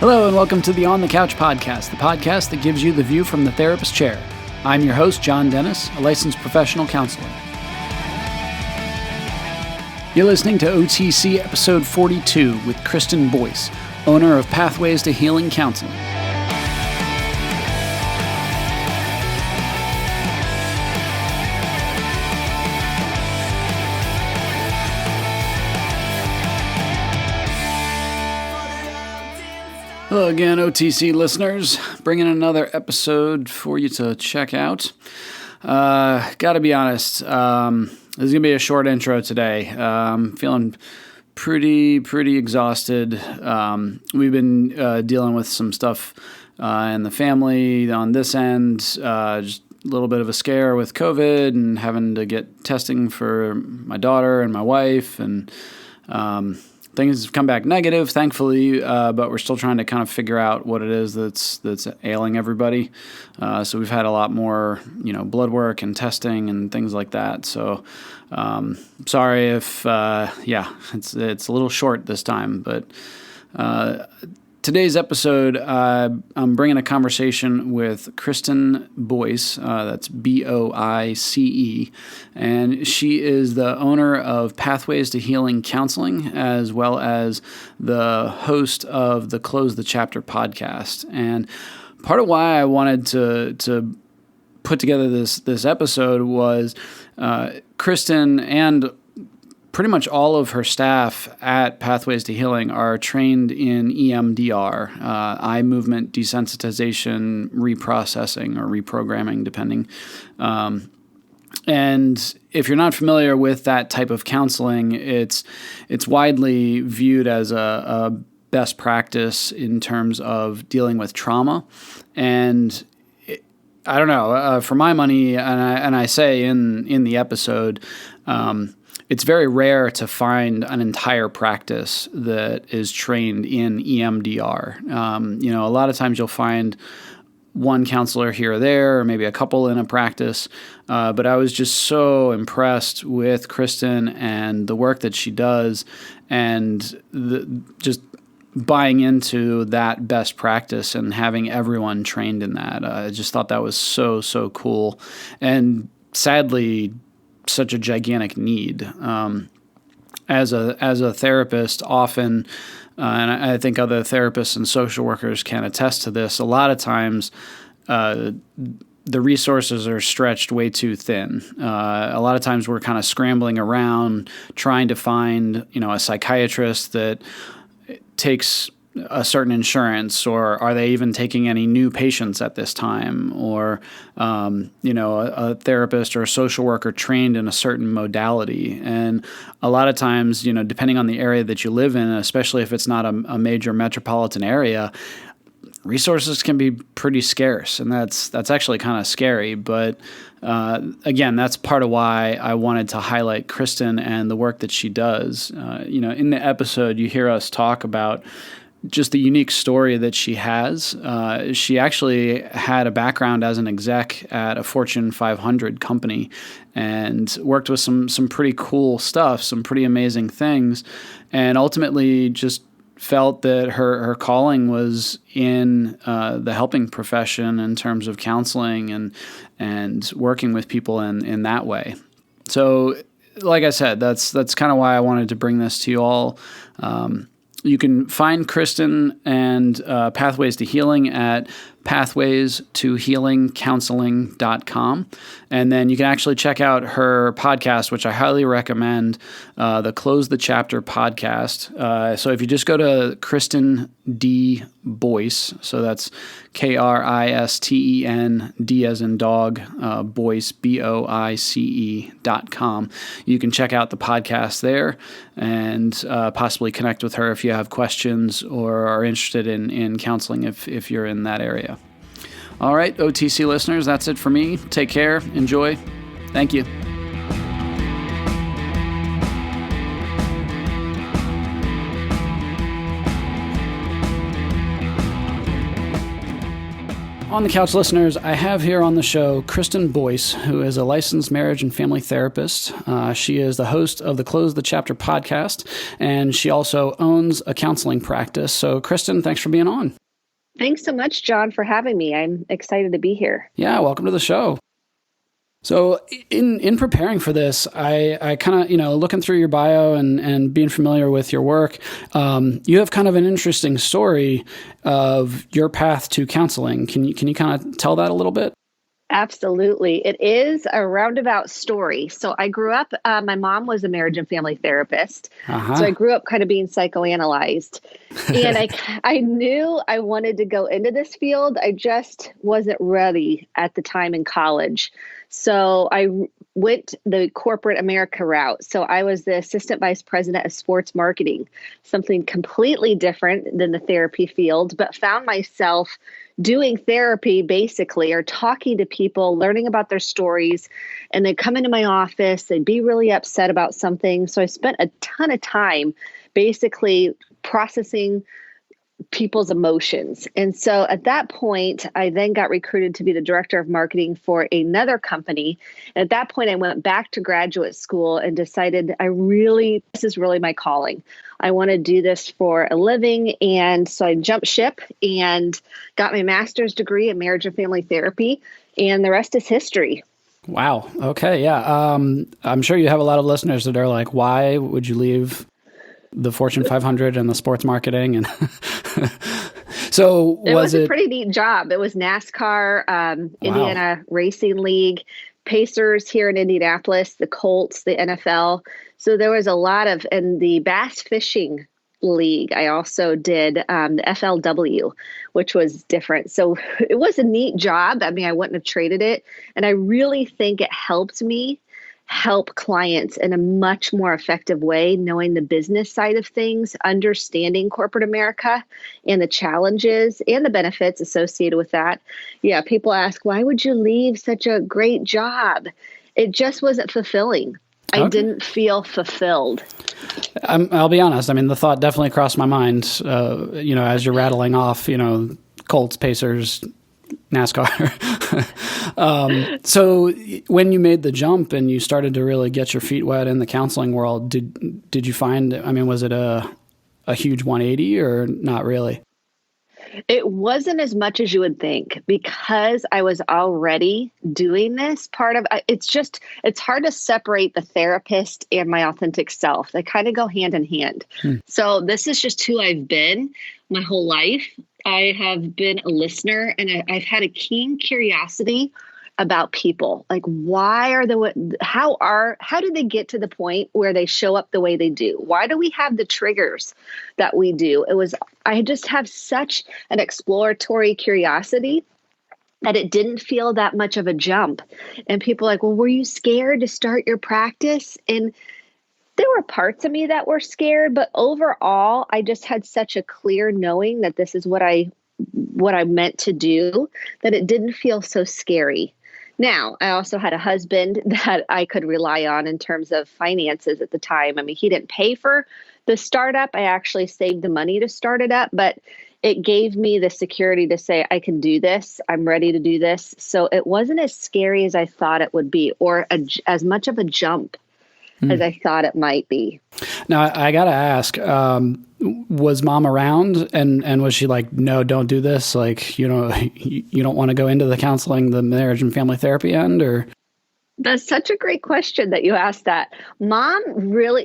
Hello and welcome to the On the Couch podcast, the podcast that gives you the view from the therapist chair. I'm your host, John Dennis, a licensed professional counselor. You're listening to OTC episode 42 with Kristen Boice, owner of Pathways to Healing Counseling. Hello again, OTC listeners. Bringing another episode for you to check out. Gotta be honest, this is gonna be a short intro today. I'm feeling pretty exhausted. We've been dealing with some stuff in the family on this end. Just a little bit of a scare with COVID and having to get testing for my daughter and my wife, and things have come back negative, thankfully, but we're still trying to kind of figure out what it is that's ailing everybody. So we've had a lot more, blood work and testing and things like that. So sorry if, it's a little short this time, but today's episode, I'm bringing a conversation with Kristen Boice, that's B-O-I-C-E, and she is the owner of Pathways to Healing Counseling, as well as the host of the Close the Chapter podcast. And part of why I wanted to put together this episode was Kristen and pretty much all of her staff at Pathways to Healing are trained in EMDR, eye movement desensitization, reprocessing, or reprogramming, depending. And if you're not familiar with that type of counseling, it's widely viewed as a best practice in terms of dealing with trauma. And I don't know, for my money, and I say in the episode, it's very rare to find an entire practice that is trained in EMDR. A lot of times you'll find one counselor here or there, or maybe a couple in a practice. But I was just so impressed with Kristen and the work that she does, and just buying into that best practice and having everyone trained in that. I just thought that was so cool. And sadly, such a gigantic need. As a therapist, often, and I think other therapists and social workers can attest to this, a lot of times the resources are stretched way too thin. A lot of times we're kind of scrambling around trying to find, a psychiatrist that takes a certain insurance, or are they even taking any new patients at this time, or a therapist or a social worker trained in a certain modality. And a lot of times, depending on the area that you live in, especially if it's not a major metropolitan area, resources can be pretty scarce, and that's actually kind of scary. But again, that's part of why I wanted to highlight Kristen and the work that she does. In the episode, you hear us talk about just the unique story that she has. She actually had a background as an exec at a Fortune 500 company and worked with some pretty cool stuff, some pretty amazing things, and ultimately just felt that her calling was in the helping profession in terms of counseling and working with people in that way. So, like I said, that's kind of why I wanted to bring this to you all. You can find Kristen and Pathways to Healing at pathwaystohealingcounseling.com. And then you can actually check out her podcast, which I highly recommend, the Close the Chapter podcast. So if you just go to Kristen D. Boice, so that's Kristen D as in dog, Boice, BOICE.com. You can check out the podcast there and possibly connect with her if you have questions or are interested in counseling if you're in that area. All right, OTC listeners, that's it for me. Take care. Enjoy. Thank you. On the Couch listeners, I have here on the show Kristen Boice, who is a licensed marriage and family therapist. She is the host of the Close the Chapter podcast, and she also owns a counseling practice. So, Kristen, thanks for being on. Thanks so much, John, for having me. I'm excited to be here. Yeah, welcome to the show. So in preparing for this, I kind of, looking through your bio and being familiar with your work, you have kind of an interesting story of your path to counseling. Can you kind of tell that a little bit? Absolutely. It is a roundabout story. So I grew up, my mom was a marriage and family therapist. So I grew up kind of being psychoanalyzed. And I knew I wanted to go into this field. I just wasn't ready at the time in college. So I went the corporate America route. So I was the assistant vice president of sports marketing, something completely different than the therapy field, but found myself doing therapy basically, or talking to people, learning about their stories, and they'd come into my office, they'd be really upset about something. So I spent a ton of time basically processing people's emotions. And so at that point, I then got recruited to be the director of marketing for another company. And at that point, I went back to graduate school and decided this is really my calling. I want to do this for a living. And so I jumped ship and got my master's degree in marriage and family therapy. And the rest is history. Wow. Okay. Yeah. I'm sure you have a lot of listeners that are like, why would you leave the Fortune 500 and the sports marketing? And so it was a pretty neat job. It was NASCAR, Indiana Racing League, Pacers here in Indianapolis, the Colts, the NFL. So there was a lot of, and the Bass Fishing League. I also did the FLW, which was different. So it was a neat job. I mean, I wouldn't have traded it. And I really think it helped me help clients in a much more effective way, knowing the business side of things, understanding corporate America and the challenges and the benefits associated with that. Yeah, people ask, why would you leave such a great job? It just wasn't fulfilling. I didn't feel fulfilled. I'll be honest. I mean, the thought definitely crossed my mind, as you're rattling off, Colts, Pacers, NASCAR. So when you made the jump and you started to really get your feet wet in the counseling world, did you find, was it a huge 180 or not really? It wasn't as much as you would think, because I was already doing this it's hard to separate the therapist and my authentic self. They kind of go hand in hand. So this is just who I've been my whole life. I have been a listener, and I've had a keen curiosity about people. Like, how do they get to the point where they show up the way they do? Why do we have the triggers that we do? I just have such an exploratory curiosity that it didn't feel that much of a jump. And people are like, well, were you scared to start your practice? And there were parts of me that were scared, but overall, I just had such a clear knowing that this is what I meant to do, that it didn't feel so scary. Now, I also had a husband that I could rely on in terms of finances at the time. I mean, he didn't pay for the startup. I actually saved the money to start it up, but it gave me the security to say, I can do this. I'm ready to do this. So it wasn't as scary as I thought it would be, or as much of a jump as I thought it might be. Now, I got to ask, was mom around and was she like, no, don't do this? Like, you don't want to go into the counseling, the marriage and family therapy end, or? That's such a great question that you asked that. Mom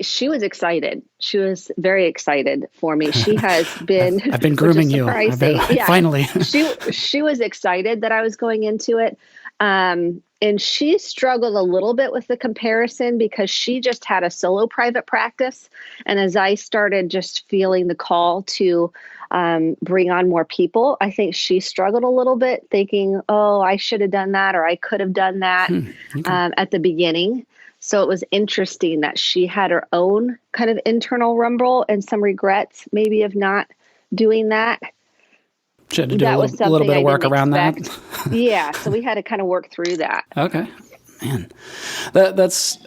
she was excited. She was very excited for me. She has been. I've been grooming you. Finally. She was excited that I was going into it. And she struggled a little bit with the comparison because she just had a solo private practice. And as I started just feeling the call to bring on more people, I think she struggled a little bit thinking, oh, I should have done that, or I could have done that at the beginning. So it was interesting that she had her own kind of internal rumble and some regrets maybe of not doing that. She had to do a little bit of work around that. Yeah. So we had to kind of work through that. Okay. Man, that's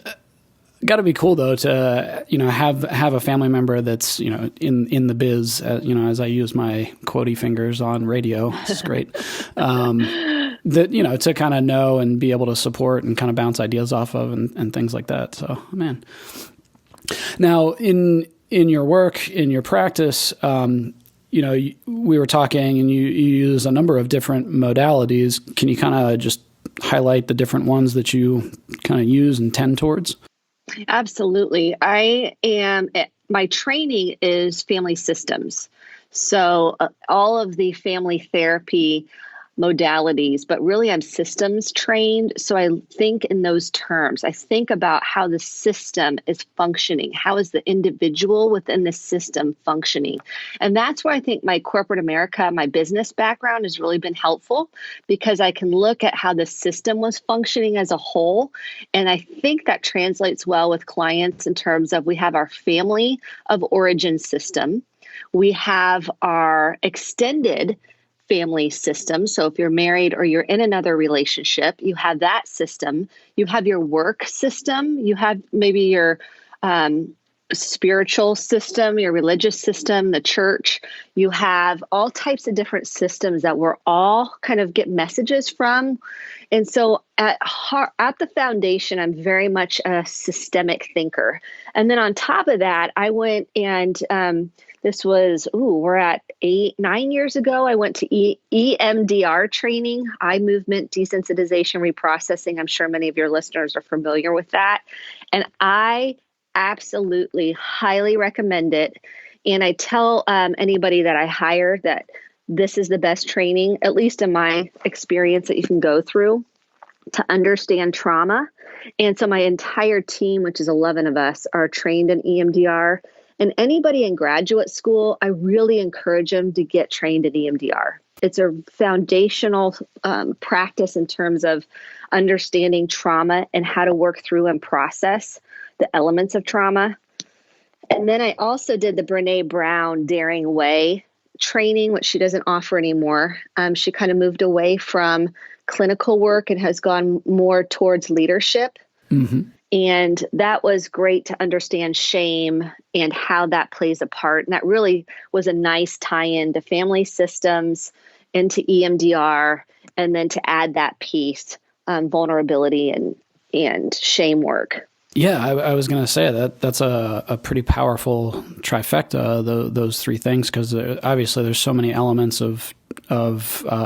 Got to be cool though to have a family member that's in the biz. As I use my quotey fingers on radio, it's great. That to kind of know and be able to support and kind of bounce ideas off of and things like that. So man, now in your work, in your practice, we were talking and you use a number of different modalities. Can you kind of just highlight the different ones that you kind of use and tend towards? Absolutely. My training is family systems. So all of the family therapy modalities, but really I'm systems trained. So I think in those terms. I think about how the system is functioning. How is the individual within the system functioning? And that's where I think my corporate America, my business background has really been helpful, because I can look at how the system was functioning as a whole. And I think that translates well with clients in terms of we have our family of origin system. We have our extended family system. So if you're married or you're in another relationship, you have that system. You have your work system. You have maybe your spiritual system, your religious system, the church. You have all types of different systems that we're all kind of get messages from. And so at the foundation, I'm very much a systemic thinker. And then on top of that, I went and this was, we're at 9 years ago. I went to EMDR training, eye movement desensitization reprocessing. I'm sure many of your listeners are familiar with that. And I absolutely highly recommend it. And I tell anybody that I hire that this is the best training, at least in my experience, that you can go through to understand trauma. And so my entire team, which is 11 of us, are trained in EMDR. And anybody in graduate school, I really encourage them to get trained in EMDR. It's a foundational practice in terms of understanding trauma and how to work through and process the elements of trauma. And then I also did the Brene Brown Daring Way training, which she doesn't offer anymore. She kind of moved away from clinical work and has gone more towards leadership. Mm-hmm. And that was great to understand shame and how that plays a part. And that really was a nice tie-in to family systems, into EMDR, and then to add that piece, vulnerability and shame work. Yeah, I was going to say that's a pretty powerful trifecta, those three things, because obviously there's so many elements of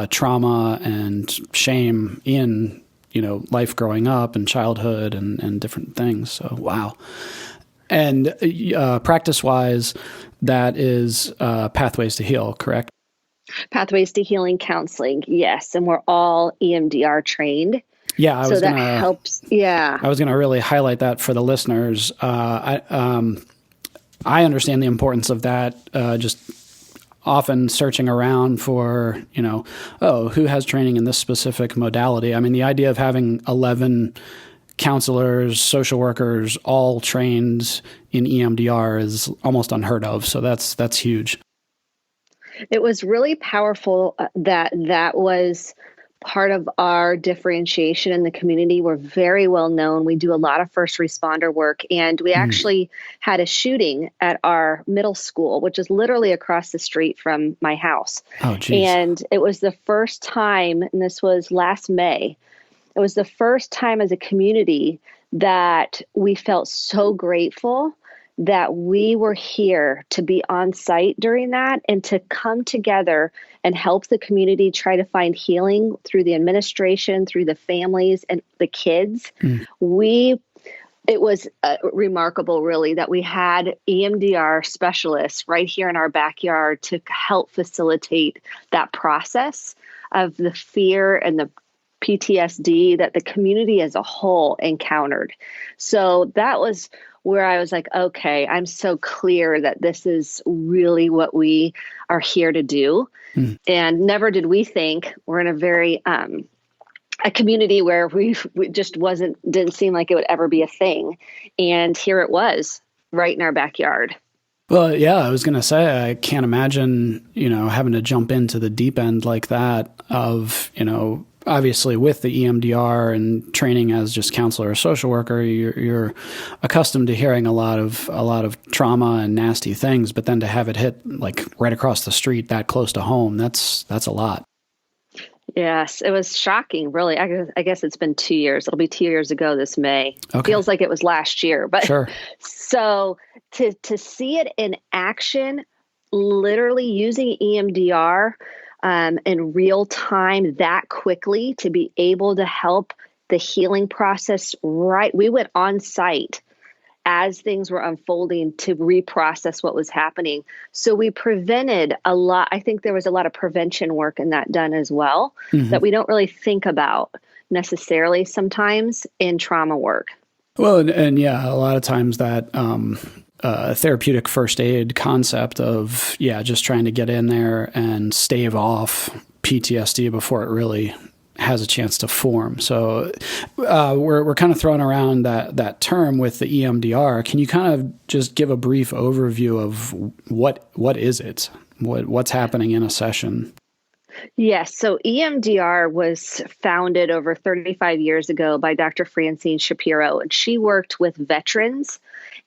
trauma and shame in life growing up and childhood and different things. So, wow. And practice-wise, that is Pathways to Heal, correct? Pathways to Healing Counseling, yes. And we're all EMDR trained. Yeah, that helps. Yeah. I was going to really highlight that for the listeners. I understand the importance of that, just often searching around for, who has training in this specific modality. I mean, the idea of having 11 counselors, social workers, all trained in EMDR is almost unheard of. So that's huge. It was really powerful that was part of our differentiation in the community. We're very well known. We do a lot of first responder work, and we actually had a shooting at our middle school, which is literally across the street from my house. Oh, geez. And it was the first time, and this was last May, it was the first time as a community that we felt so grateful that we were here to be on site during that and to come together and help the community try to find healing through the administration, through the families and the kids. It was remarkable, really, that we had EMDR specialists right here in our backyard to help facilitate that process of the fear and the PTSD that the community as a whole encountered. So that was where I was like, okay, I'm so clear that this is really what we are here to do. And never did we think we're in a very, a community where we just didn't seem like it would ever be a thing. And here it was right in our backyard. Well, yeah, I was going to say, I can't imagine, having to jump into the deep end like that of, obviously with the EMDR and training as just counselor or social worker, you're accustomed to hearing a lot of trauma and nasty things, but then to have it hit like right across the street, that close to home, that's a lot. Yes, it was shocking, really. I guess it's been 2 years. It'll be 2 years ago this May. Okay. Feels like it was last year, but sure. So to see it in action, literally using EMDR in real time that quickly to be able to help the healing process. Right, we went on site as things were unfolding to reprocess what was happening. So we prevented a lot. I think there was a lot of prevention work in that done as well that we don't really think about necessarily sometimes in trauma work. Well, and yeah, a lot of times that therapeutic first aid concept of, just trying to get in there and stave off PTSD before it really has a chance to form. So we're kind of throwing around that term with the EMDR. Can you kind of just give a brief overview of what is it? What's happening in a session? Yes. So EMDR was founded over 35 years ago by Dr. Francine Shapiro, and she worked with veterans,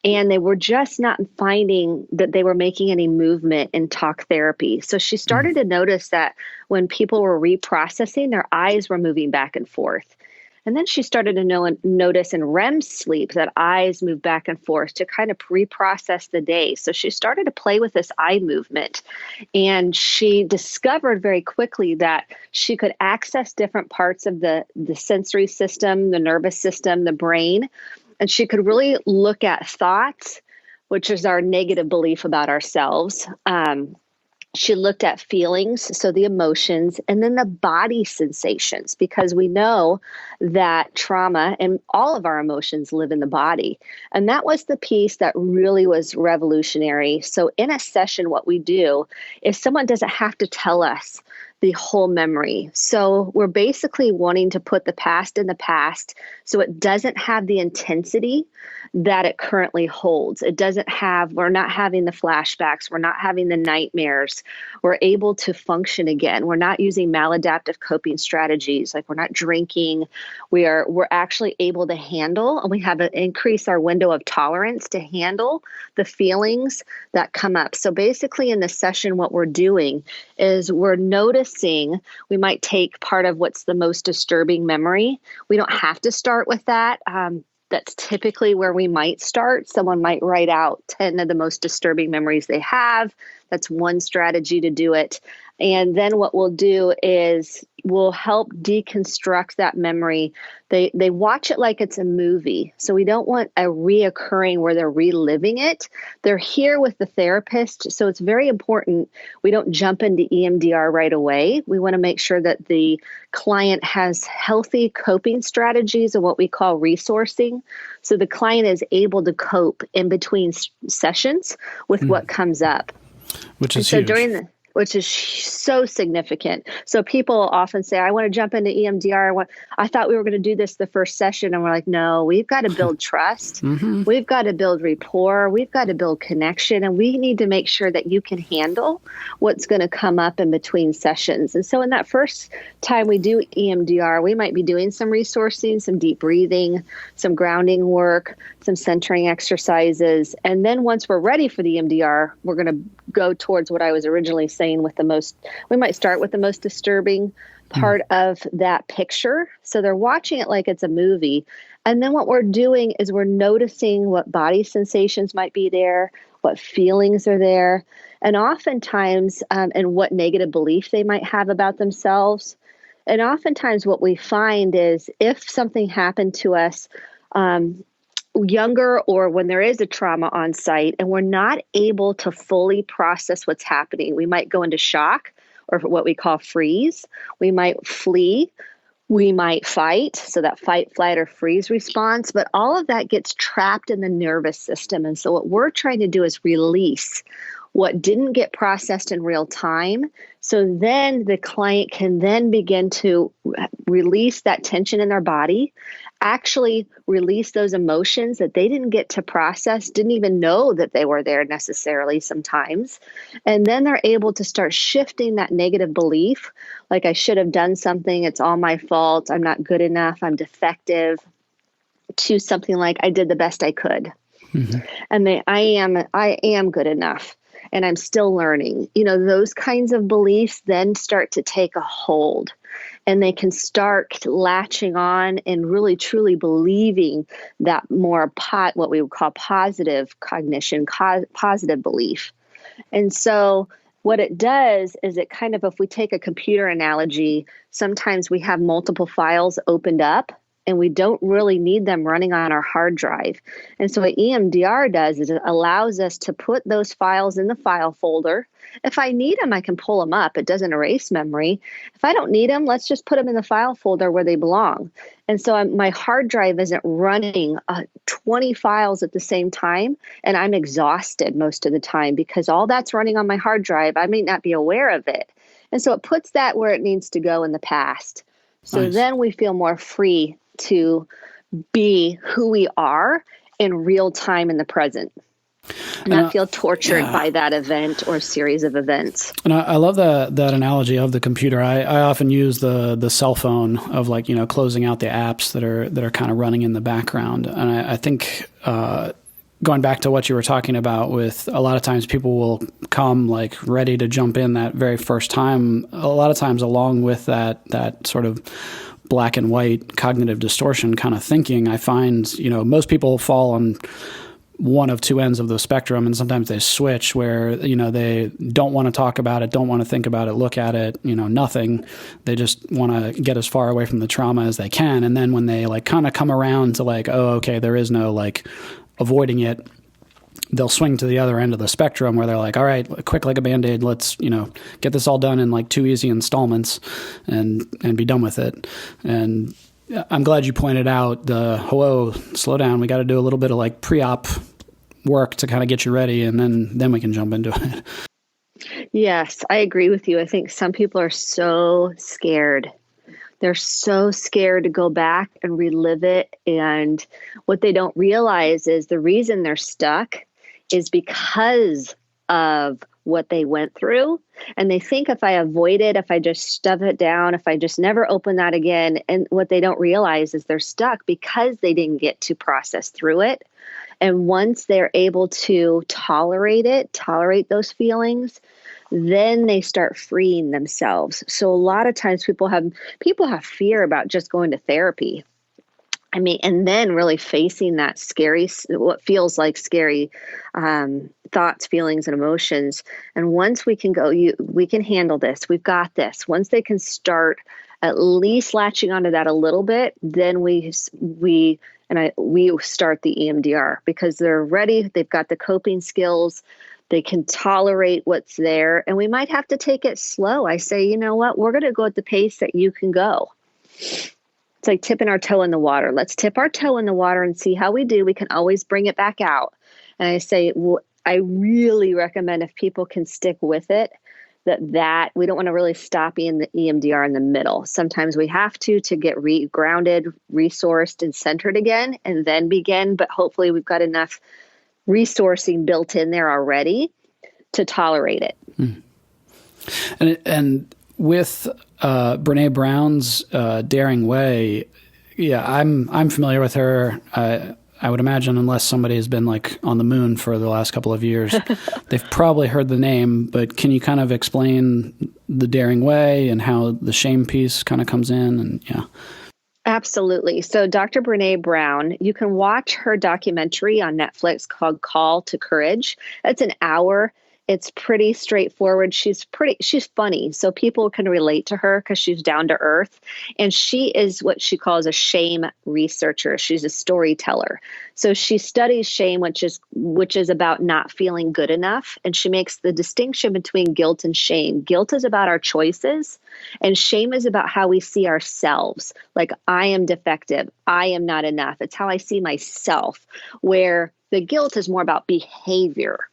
and they were just not finding that they were making any movement in talk therapy. So she started to notice that when people were reprocessing, their eyes were moving back and forth. And then she started to notice in REM sleep that eyes move back and forth to kind of reprocess the day. So she started to play with this eye movement. And she discovered very quickly that she could access different parts of the sensory system, the nervous system, the brain. And she could really look at thoughts, which is our negative belief about ourselves. She looked at feelings, so the emotions, and then the body sensations, because we know that trauma and all of our emotions live in the body. And that was the piece that really was revolutionary. So in a session, what we do is someone doesn't have to tell us the whole memory. So we're basically wanting to put the past in the past so it doesn't have the intensity that it currently holds. We're not having the flashbacks. We're not having the nightmares. We're able to function again. We're not using maladaptive coping strategies. Like we're not drinking. We're actually able to handle, and we have to increase our window of tolerance to handle the feelings that come up. So basically in this session, what we're doing is we're noticing, we might take part of what's the most disturbing memory. We don't have to start with that. That's typically where we might start. Someone might write out 10 of the most disturbing memories they have. That's one strategy to do it. And then what we'll do is we'll help deconstruct that memory. They watch it like it's a movie. So we don't want a reoccurring where they're reliving it. They're here with the therapist. So it's very important we don't jump into EMDR right away. We want to make sure that the client has healthy coping strategies and what we call resourcing. So the client is able to cope in between sessions with what comes up. Which is huge. Which is so significant. So people often say, I want to jump into EMDR. I thought we were going to do this the first session. And we're like, no, we've got to build trust. We've got to build rapport. We've got to build connection. And we need to make sure that you can handle what's going to come up in between sessions. And so in that first time we do EMDR, we might be doing some resourcing, some deep breathing, some grounding work, some centering exercises. And then once we're ready for the EMDR, we're going to go towards what I was originally saying we might start with the most disturbing part of that picture. So they're watching it like it's a movie. And then what we're doing is we're noticing what body sensations might be there, what feelings are there, and oftentimes, and what negative belief they might have about themselves. And oftentimes what we find is if something happened to us, younger or when there is a trauma on site and we're not able to fully process what's happening, we might go into shock or what we call freeze. We might flee. We might fight. So that fight, flight, or freeze response. But all of that gets trapped in the nervous system. And so what we're trying to do is release what didn't get processed in real time. So then the client can then begin to release that tension in their body, actually release those emotions that they didn't get to process, didn't even know that they were there necessarily sometimes. And then they're able to start shifting that negative belief, like I should have done something, it's all my fault, I'm not good enough, I'm defective, to something like I did the best I could. Mm-hmm. And I am good enough. And I'm still learning. Those kinds of beliefs then start to take a hold, and they can start latching on and really truly believing that more what we would call positive cognition, positive belief. And so what it does is it kind of, if we take a computer analogy, sometimes we have multiple files opened up, and we don't really need them running on our hard drive. And so what EMDR does is it allows us to put those files in the file folder. If I need them, I can pull them up. It doesn't erase memory. If I don't need them, let's just put them in the file folder where they belong. And so my hard drive isn't running 20 files at the same time, and I'm exhausted most of the time because all that's running on my hard drive, I may not be aware of it. And so it puts that where it needs to go in the past. So nice. Then we feel more free to be who we are in real time in the present, not feel tortured by that event or series of events. And I love that analogy of the computer. I often use the cell phone of closing out the apps that are kind of running in the background. And I think going back to what you were talking about, with a lot of times people will come ready to jump in that very first time. A lot of times along with that sort of black and white cognitive distortion kind of thinking, I find, most people fall on one of two ends of the spectrum, and sometimes they switch where, they don't want to talk about it, don't want to think about it, look at it, nothing. They just want to get as far away from the trauma as they can. And then when they kind of come around to oh, okay, there is no avoiding it, they'll swing to the other end of the spectrum where they're all right, quick like a Band-Aid, let's, get this all done in 2 easy installments and be done with it. And I'm glad you pointed out hello, slow down. We got to do a little bit of pre-op work to kind of get you ready, and then we can jump into it. Yes, I agree with you. I think some people are so scared. They're so scared to go back and relive it. And what they don't realize is the reason they're stuck is because of what they went through. And they think if I avoid it, if I just stuff it down, if I just never open that again, and what they don't realize is they're stuck because they didn't get to process through it. And once they're able to tolerate those feelings, then they start freeing themselves. So a lot of times people have fear about just going to therapy. And then really facing that what feels like scary thoughts, feelings, and emotions. And once we can go, we can handle this. We've got this. Once they can start at least latching onto that a little bit, then we start the EMDR because they're ready. They've got the coping skills. They can tolerate what's there. And we might have to take it slow. I say, you know what? We're going to go at the pace that you can go. It's like tipping our toe in the water. Let's tip our toe in the water and see how we do. We can always bring it back out. And I say, I really recommend if people can stick with it, that we don't want to really stop in the EMDR in the middle. Sometimes we have to get grounded, resourced, and centered again, and then begin. But hopefully we've got enough resourcing built in there already to tolerate it. And with Brene Brown's Daring Way, I'm familiar with her. I would imagine unless somebody has been on the moon for the last couple of years, they've probably heard the name, but can you kind of explain the Daring Way and how the shame piece kind of comes in? And Absolutely. So Dr. Brene Brown, you can watch her documentary on Netflix called Call to Courage. It's an hour. It's pretty straightforward. She's funny. So people can relate to her because she's down to earth. And she is what she calls a shame researcher. She's a storyteller. So she studies shame, which is about not feeling good enough. And she makes the distinction between guilt and shame. Guilt is about our choices, and shame is about how we see ourselves. Like, I am defective. I am not enough. It's how I see myself, where the guilt is more about behavior.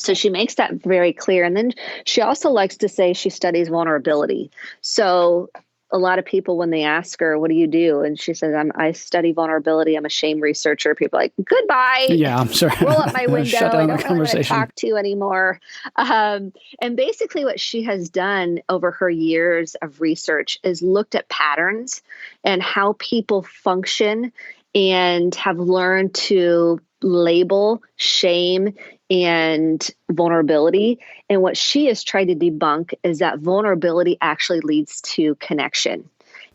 So she makes that very clear. And then she also likes to say she studies vulnerability. So a lot of people, when they ask her, what do you do? And she says, I study vulnerability. I'm a shame researcher. People are like, goodbye. Yeah, I'm sorry. Roll up my window. Shut down I the don't really want to conversation. talk to you anymore. And basically what she has done over her years of research is looked at patterns and how people function and have learned to label shame and vulnerability. And what she has tried to debunk is that vulnerability actually leads to connection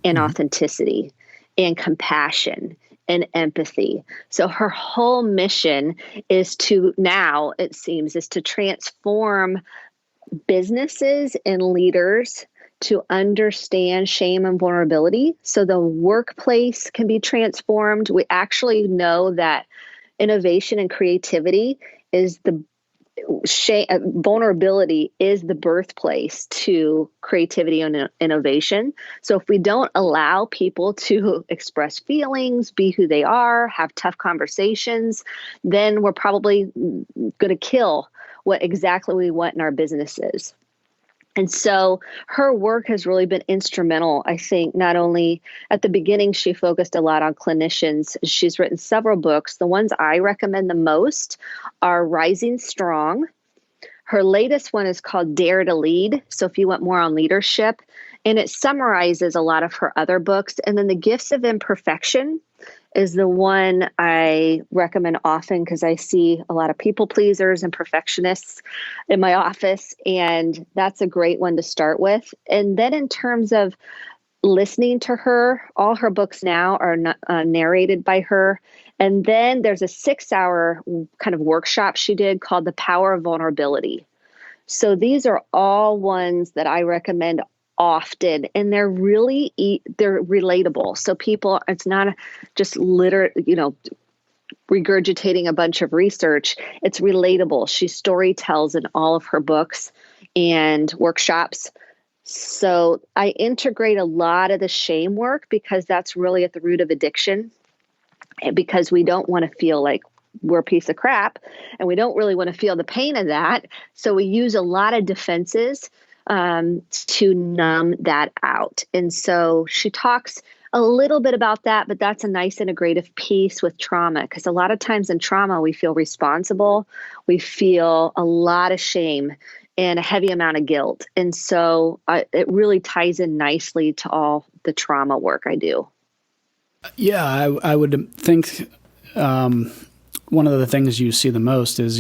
and authenticity and compassion and empathy. So her whole mission is to now, it seems, is to transform businesses and leaders to understand shame and vulnerability so the workplace can be transformed. We actually know that innovation and creativity is the vulnerability is the birthplace to creativity and innovation. So if we don't allow people to express feelings, be who they are, have tough conversations, then we're probably going to kill what exactly we want in our businesses. And so her work has really been instrumental, I think. Not only at the beginning, she focused a lot on clinicians. She's written several books. The ones I recommend the most are Rising Strong. Her latest one is called Dare to Lead. So if you want more on leadership, and it summarizes a lot of her other books. And then The Gifts of Imperfection is the one I recommend often because I see a lot of people pleasers and perfectionists in my office. And that's a great one to start with. And then in terms of listening to her, all her books now are narrated by her. And then there's a 6-hour kind of workshop she did called The Power of Vulnerability. So these are all ones that I recommend often, and they're really they're relatable. So people, it's not just regurgitating a bunch of research. It's relatable. She story tells in all of her books and workshops. So I integrate a lot of the shame work because that's really at the root of addiction, and because we don't want to feel like we're a piece of crap, and we don't really want to feel the pain of that. So we use a lot of defenses to numb that out. And so she talks a little bit about that, but that's a nice integrative piece with trauma, because a lot of times in trauma, we feel responsible. We feel a lot of shame and a heavy amount of guilt. And so it really ties in nicely to all the trauma work I do. Yeah, I would think one of the things you see the most is,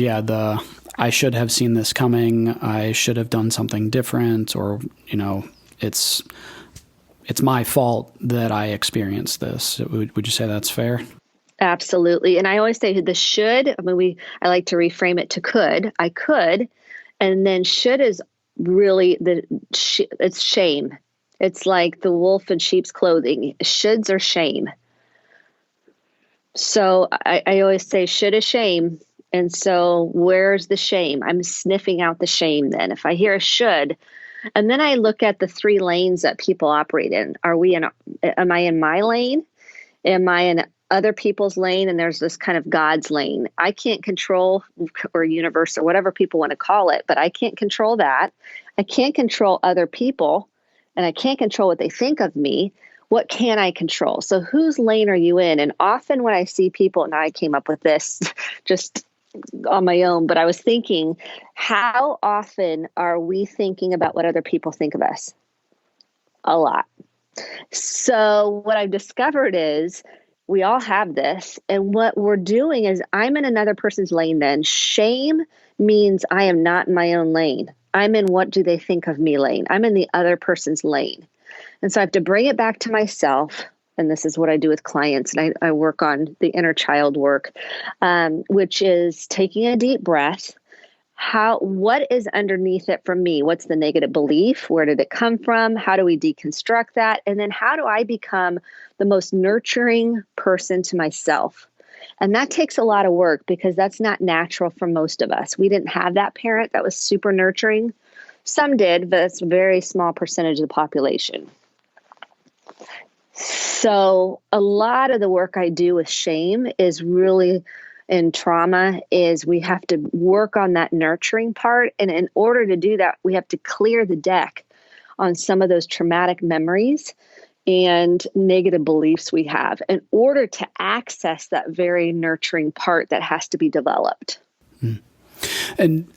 I should have seen this coming. I should have done something different, or, it's my fault that I experienced this. Would you say that's fair? Absolutely. And I always say the should, I like to reframe it to could. I could. And then should is really it's shame. It's like the wolf in sheep's clothing. Shoulds are shame. So I always say should is shame. And so where's the shame? I'm sniffing out the shame then. If I hear a should, and then I look at the 3 lanes that people operate in. Am I in my lane? Am I in other people's lane? And there's this kind of God's lane. I can't control, or universe, or whatever people want to call it, but I can't control that. I can't control other people, and I can't control what they think of me. What can I control? So whose lane are you in? And often when I see people, and I came up with this just on my own, but I was thinking, how often are we thinking about what other people think of us? A lot. So what I've discovered is we all have this. And what we're doing is I'm in another person's lane then. Shame means I am not in my own lane. I'm in what do they think of me lane. I'm in the other person's lane. And so I have to bring it back to myself. And this is what I do with clients. And I work on the inner child work, which is taking a deep breath. What is underneath it for me? What's the negative belief? Where did it come from? How do we deconstruct that? And then how do I become the most nurturing person to myself? And that takes a lot of work because that's not natural for most of us. We didn't have that parent that was super nurturing. Some did, but it's a very small percentage of the population. So a lot of the work I do with shame is really in trauma is we have to work on that nurturing part. And in order to do that, we have to clear the deck on some of those traumatic memories and negative beliefs we have in order to access that very nurturing part that has to be developed. And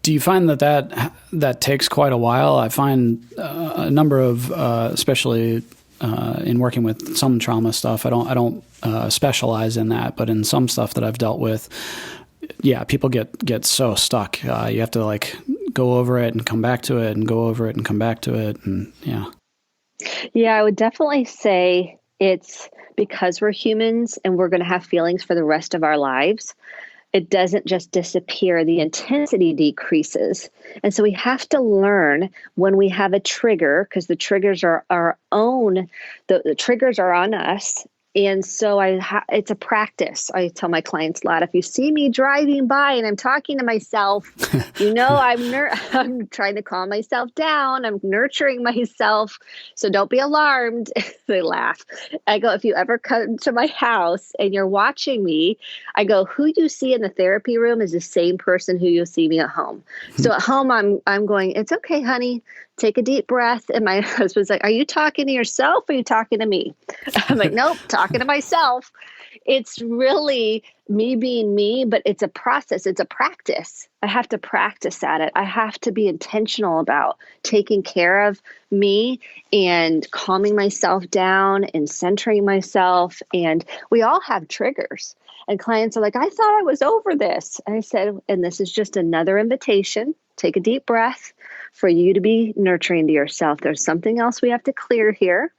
do you find that takes quite a while? I find a number of, especially in working with some trauma stuff, I don't specialize in that, but in some stuff that I've dealt with, people get so stuck. You have to like go over it and come back to it and go over it and come back to it. And Yeah, I would definitely say it's because we're humans and we're going to have feelings for the rest of our lives. It doesn't just disappear. The intensity decreases. And so we have to learn when we have a trigger, because the triggers are our own, the triggers are on us. And so it's a practice. I tell my clients a lot, if you see me driving by and I'm talking to myself, I'm trying to calm myself down. I'm nurturing myself. So don't be alarmed. They laugh. I go, if you ever come to my house and you're watching me, I go, who you see in the therapy room is the same person who you'll see me at home. So at home, I'm going, it's okay, honey. Take a deep breath. And my husband's like, are you talking to yourself or are you talking to me? I'm like, nope, talking to myself. It's really me being me, but it's a process. It's a practice. I have to practice at it. I have to be intentional about taking care of me and calming myself down and centering myself. And we all have triggers. And clients are like, I thought I was over this. And I said, and this is just another invitation. Take a deep breath for you to be nurturing to yourself. There's something else we have to clear here,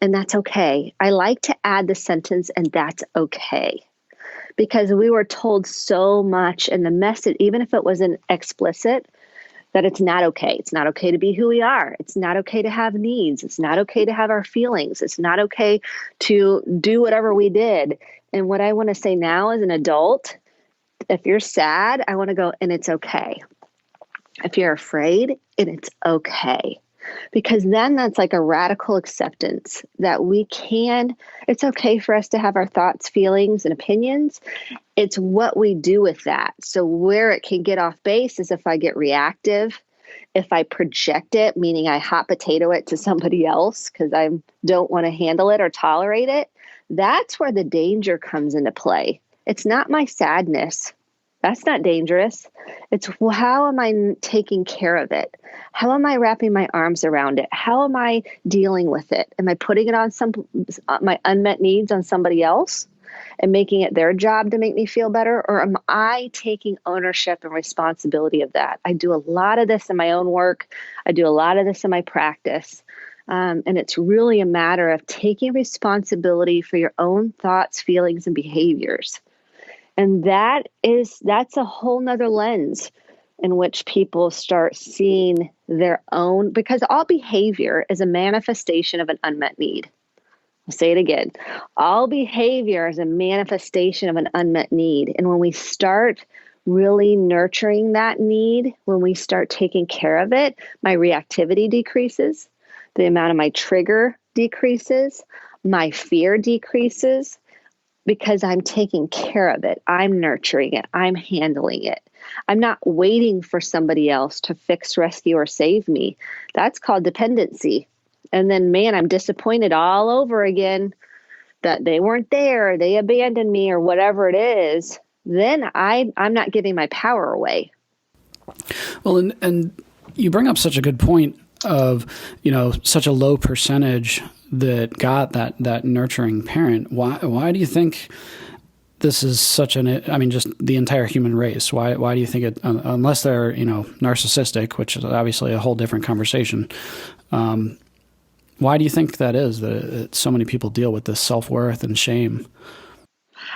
and that's okay. I like to add the sentence, and that's okay. Because we were told so much in the message, even if it wasn't explicit, that it's not okay. It's not okay to be who we are. It's not okay to have needs. It's not okay to have our feelings. It's not okay to do whatever we did. And what I want to say now as an adult, if you're sad, I want to go, and it's okay. If you're afraid, and it's okay. Because then that's like a radical acceptance that it's okay for us to have our thoughts, feelings, and opinions. It's what we do with that. So where it can get off base is if I get reactive, if I project it, meaning I hot potato it to somebody else because I don't want to handle it or tolerate it. That's where the danger comes into play. It's not my sadness. That's not dangerous. It's how am I taking care of it? How am I wrapping my arms around it? How am I dealing with it? Am I putting it on my unmet needs on somebody else and making it their job to make me feel better? Or am I taking ownership and responsibility of that? I do a lot of this in my own work. I do a lot of this in my practice. And it's really a matter of taking responsibility for your own thoughts, feelings, and behaviors. And that's a whole nother lens in which people start seeing their own, because all behavior is a manifestation of an unmet need. I'll say it again. All behavior is a manifestation of an unmet need. And when we start really nurturing that need, when we start taking care of it, my reactivity decreases, the amount of my trigger decreases, my fear decreases. Because I'm taking care of it. I'm nurturing it. I'm handling it. I'm not waiting for somebody else to fix, rescue, or save me. That's called dependency. And then, man, I'm disappointed all over again that they weren't there, they abandoned me, or whatever it is. Then I'm not giving my power away. Well, and you bring up such a good point of, such a low percentage that got that nurturing parent. Why do you think this is such just the entire human race? Why do you think it, unless they're, narcissistic, which is obviously a whole different conversation. Why do you think that is, that so many people deal with this self-worth and shame?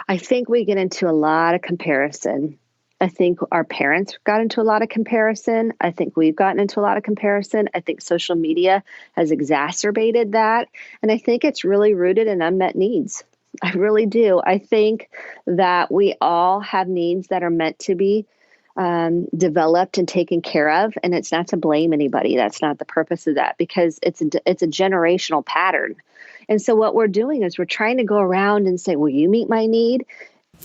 I think we get into a lot of comparison. I think our parents got into a lot of comparison. I think we've gotten into a lot of comparison. I think social media has exacerbated that. And I think it's really rooted in unmet needs. I really do. I think that we all have needs that are meant to be developed and taken care of. And it's not to blame anybody. That's not the purpose of that, because it's a generational pattern. And so what we're doing is we're trying to go around and say, will you meet my need?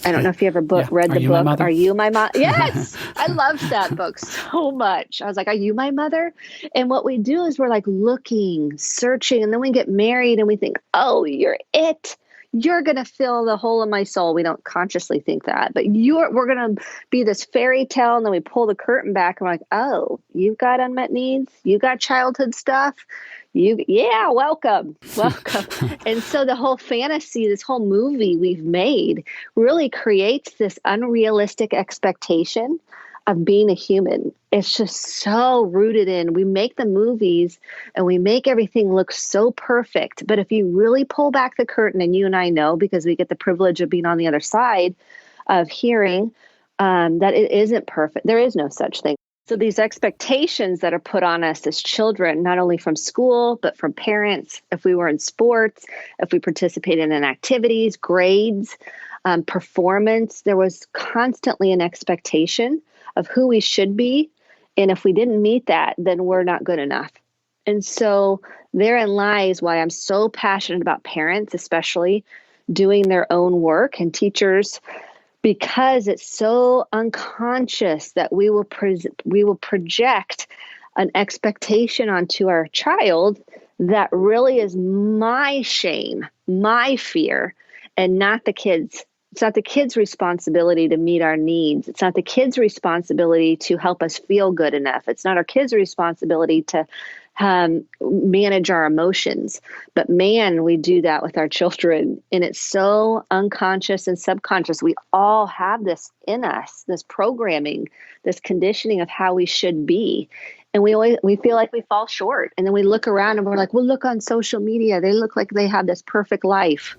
I don't know if you ever Yeah. read Are the You My book, Mother? Are You My Mother? Yes. I loved that book so much. I was like, are you my mother? And what we do is we're like looking, searching, and then we get married and we think, oh, you're it. You're going to fill the hole in my soul. We don't consciously think that, but we're going to be this fairy tale. And then we pull the curtain back and we're like, oh, you've got unmet needs. You got childhood stuff. Yeah, welcome. And so the whole fantasy, this whole movie we've made really creates this unrealistic expectation of being a human. It's just so rooted in, we make the movies and we make everything look so perfect. But if you really pull back the curtain, and you and I know, because we get the privilege of being on the other side of hearing that it isn't perfect. There is no such thing. So these expectations that are put on us as children, not only from school, but from parents, if we were in sports, if we participated in activities, grades, performance, there was constantly an expectation of who we should be. And if we didn't meet that, then we're not good enough. And so therein lies why I'm so passionate about parents, especially doing their own work, and teachers, because it's so unconscious that we will project an expectation onto our child that really is my shame, my fear, and not the kids. It's not the kids' responsibility to meet our needs. It's not the kids' responsibility to help us feel good enough. It's not our kids' responsibility to manage our emotions. But man, we do that with our children. And it's so unconscious and subconscious. We all have this in us, this programming, this conditioning of how we should be. And we feel like we fall short. And then we look around and we're like, well, look on social media. They look like they have this perfect life.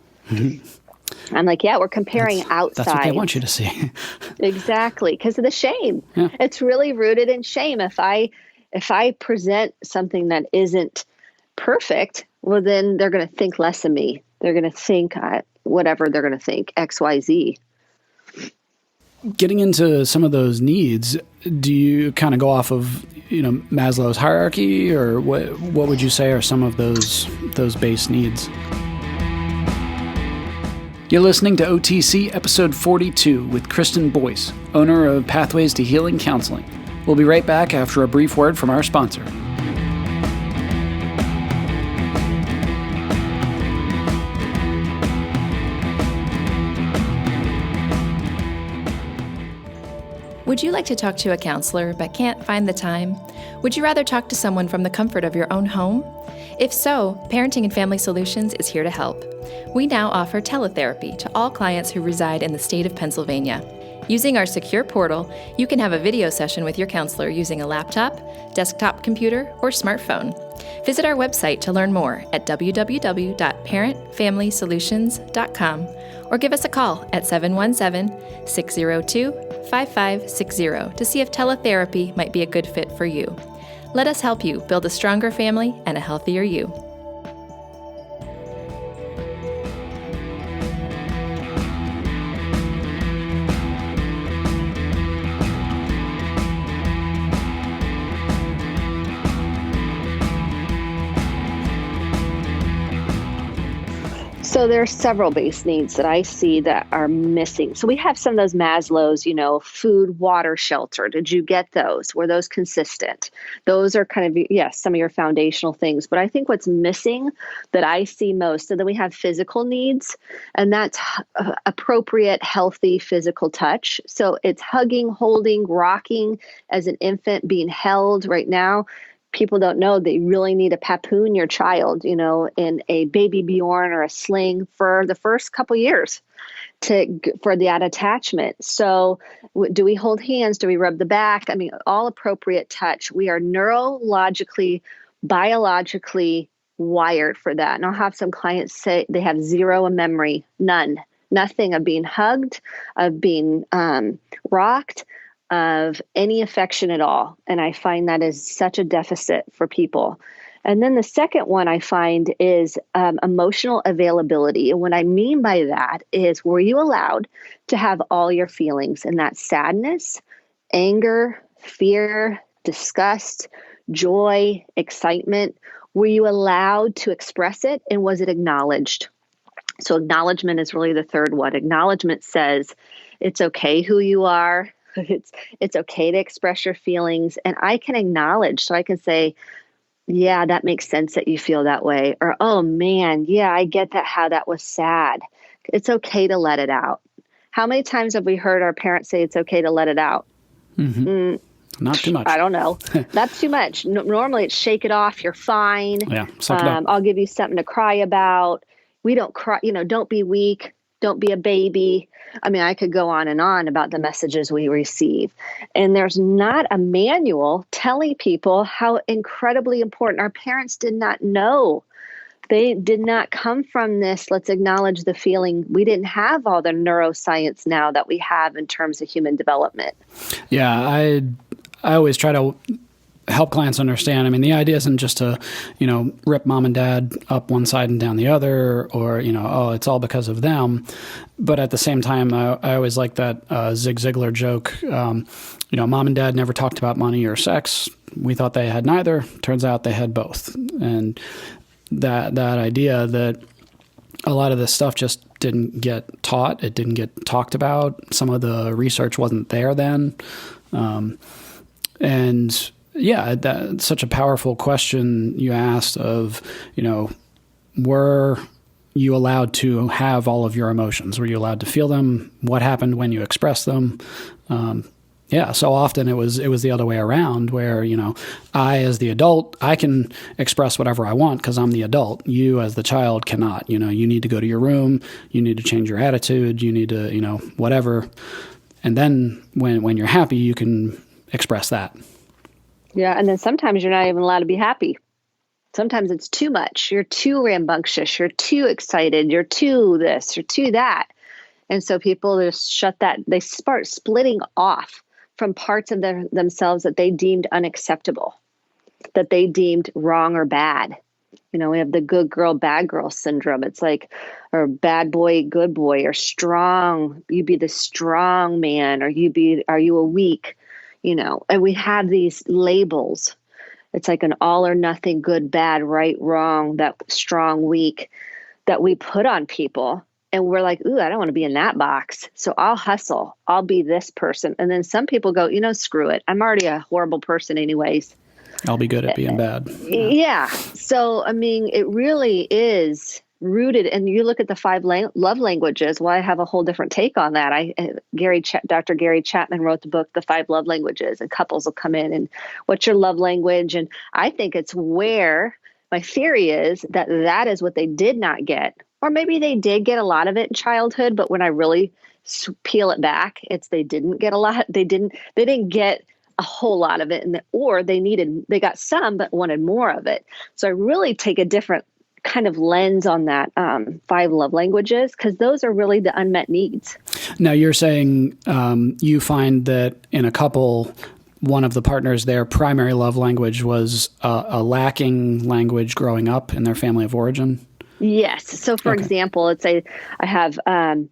I'm like, yeah, we're comparing outside. That's what they want you to see. Exactly. Because of the shame. Yeah. It's really rooted in shame. If I present something that isn't perfect, well, then they're going to think less of me. They're going to think whatever they're going to think, X, Y, Z. Getting into some of those needs, do you kind of go off of, Maslow's hierarchy, or what would you say are some of those base needs? You're listening to OTC episode 42 with Kristen Boice, owner of Pathways to Healing Counseling. We'll be right back after a brief word from our sponsor. Would you like to talk to a counselor but can't find the time? Would you rather talk to someone from the comfort of your own home? If so, Parenting and Family Solutions is here to help. We now offer teletherapy to all clients who reside in the state of Pennsylvania. Using our secure portal, you can have a video session with your counselor using a laptop, desktop computer, or smartphone. Visit our website to learn more at www.parentfamilysolutions.com or give us a call at 717-602-5560 to see if teletherapy might be a good fit for you. Let us help you build a stronger family and a healthier you. So there are several base needs that I see that are missing. So we have some of those Maslow's, food, water, shelter. Did you get those? Were those consistent? Those are kind of, yes, some of your foundational things. But I think what's missing that I see most, so then we have physical needs, and that's appropriate, healthy physical touch. So it's hugging, holding, rocking as an infant, being held right now. People don't know they really need to papoon your child, in a baby Bjorn or a sling for the first couple years for that attachment. So do we hold hands? Do we rub the back? I mean, all appropriate touch. We are neurologically, biologically wired for that. And I'll have some clients say they have zero memory, nothing of being hugged, of being rocked, of any affection at all. And I find that is such a deficit for people. And then the second one I find is emotional availability. And what I mean by that is, were you allowed to have all your feelings? And that's sadness, anger, fear, disgust, joy, excitement. Were you allowed to express it? And was it acknowledged? So acknowledgement is really the third one. Acknowledgement says it's okay who you are. It's okay to express your feelings. And I can acknowledge, so I can say, yeah, that makes sense that you feel that way. Or, oh man, yeah, I get that, how that was sad. It's okay to let it out. How many times have we heard our parents say it's okay to let it out? Not too much. I don't know. Not too much. Normally it's shake it off. You're fine. Yeah, suck it up. I'll give you something to cry about. We don't cry, don't be weak. Don't be a baby. I mean, I could go on and on about the messages we receive. And there's not a manual telling people how incredibly important. Our parents did not know. They did not come from this, let's acknowledge the feeling. We didn't have all the neuroscience now that we have in terms of human development. Yeah, I always try to help clients understand. I mean, the idea isn't just to, rip mom and dad up one side and down the other, or, oh, it's all because of them. But at the same time, I always like that Zig Ziglar joke. Mom and dad never talked about money or sex. We thought they had neither. Turns out they had both. And that idea that a lot of this stuff just didn't get taught. It didn't get talked about. Some of the research wasn't there then. And yeah, that's such a powerful question you asked of, were you allowed to have all of your emotions? Were you allowed to feel them? What happened when you expressed them? Yeah, so often it was the other way around where, I as the adult, I can express whatever I want because I'm the adult. You as the child cannot. You need to go to your room. You need to change your attitude. You need to, whatever. And then when you're happy, you can express that. Yeah, and then sometimes you're not even allowed to be happy. Sometimes it's too much. You're too rambunctious. You're too excited. You're too this. You're too that. And so people just shut that. They start splitting off from parts of themselves that they deemed unacceptable, that they deemed wrong or bad. We have the good girl, bad girl syndrome. It's like, or bad boy, good boy, or strong. You be the strong man, or are you a weak? And we have these labels. It's like an all or nothing, good, bad, right, wrong, that strong, weak that we put on people. And we're like, ooh, I don't want to be in that box. So I'll hustle. I'll be this person. And then some people go, screw it. I'm already a horrible person anyways. I'll be good at being bad. Yeah. So, I mean, it really is rooted. And you look at the 5 love languages. Well, I have a whole different take on that. Dr. Gary Chapman wrote the book, The 5 Love Languages, and couples will come in and what's your love language? And I think it's where my theory is that is what they did not get. Or maybe they did get a lot of it in childhood, but when I really peel it back, it's they didn't get a lot. They didn't get a whole lot of it, or they got some but wanted more of it. So I really take a different kind of lens on that 5 love languages, because those are really the unmet needs. Now you're saying you find that in a couple, one of the partners, their primary love language was a lacking language growing up in their family of origin? Yes. So, for example, let's say I have, and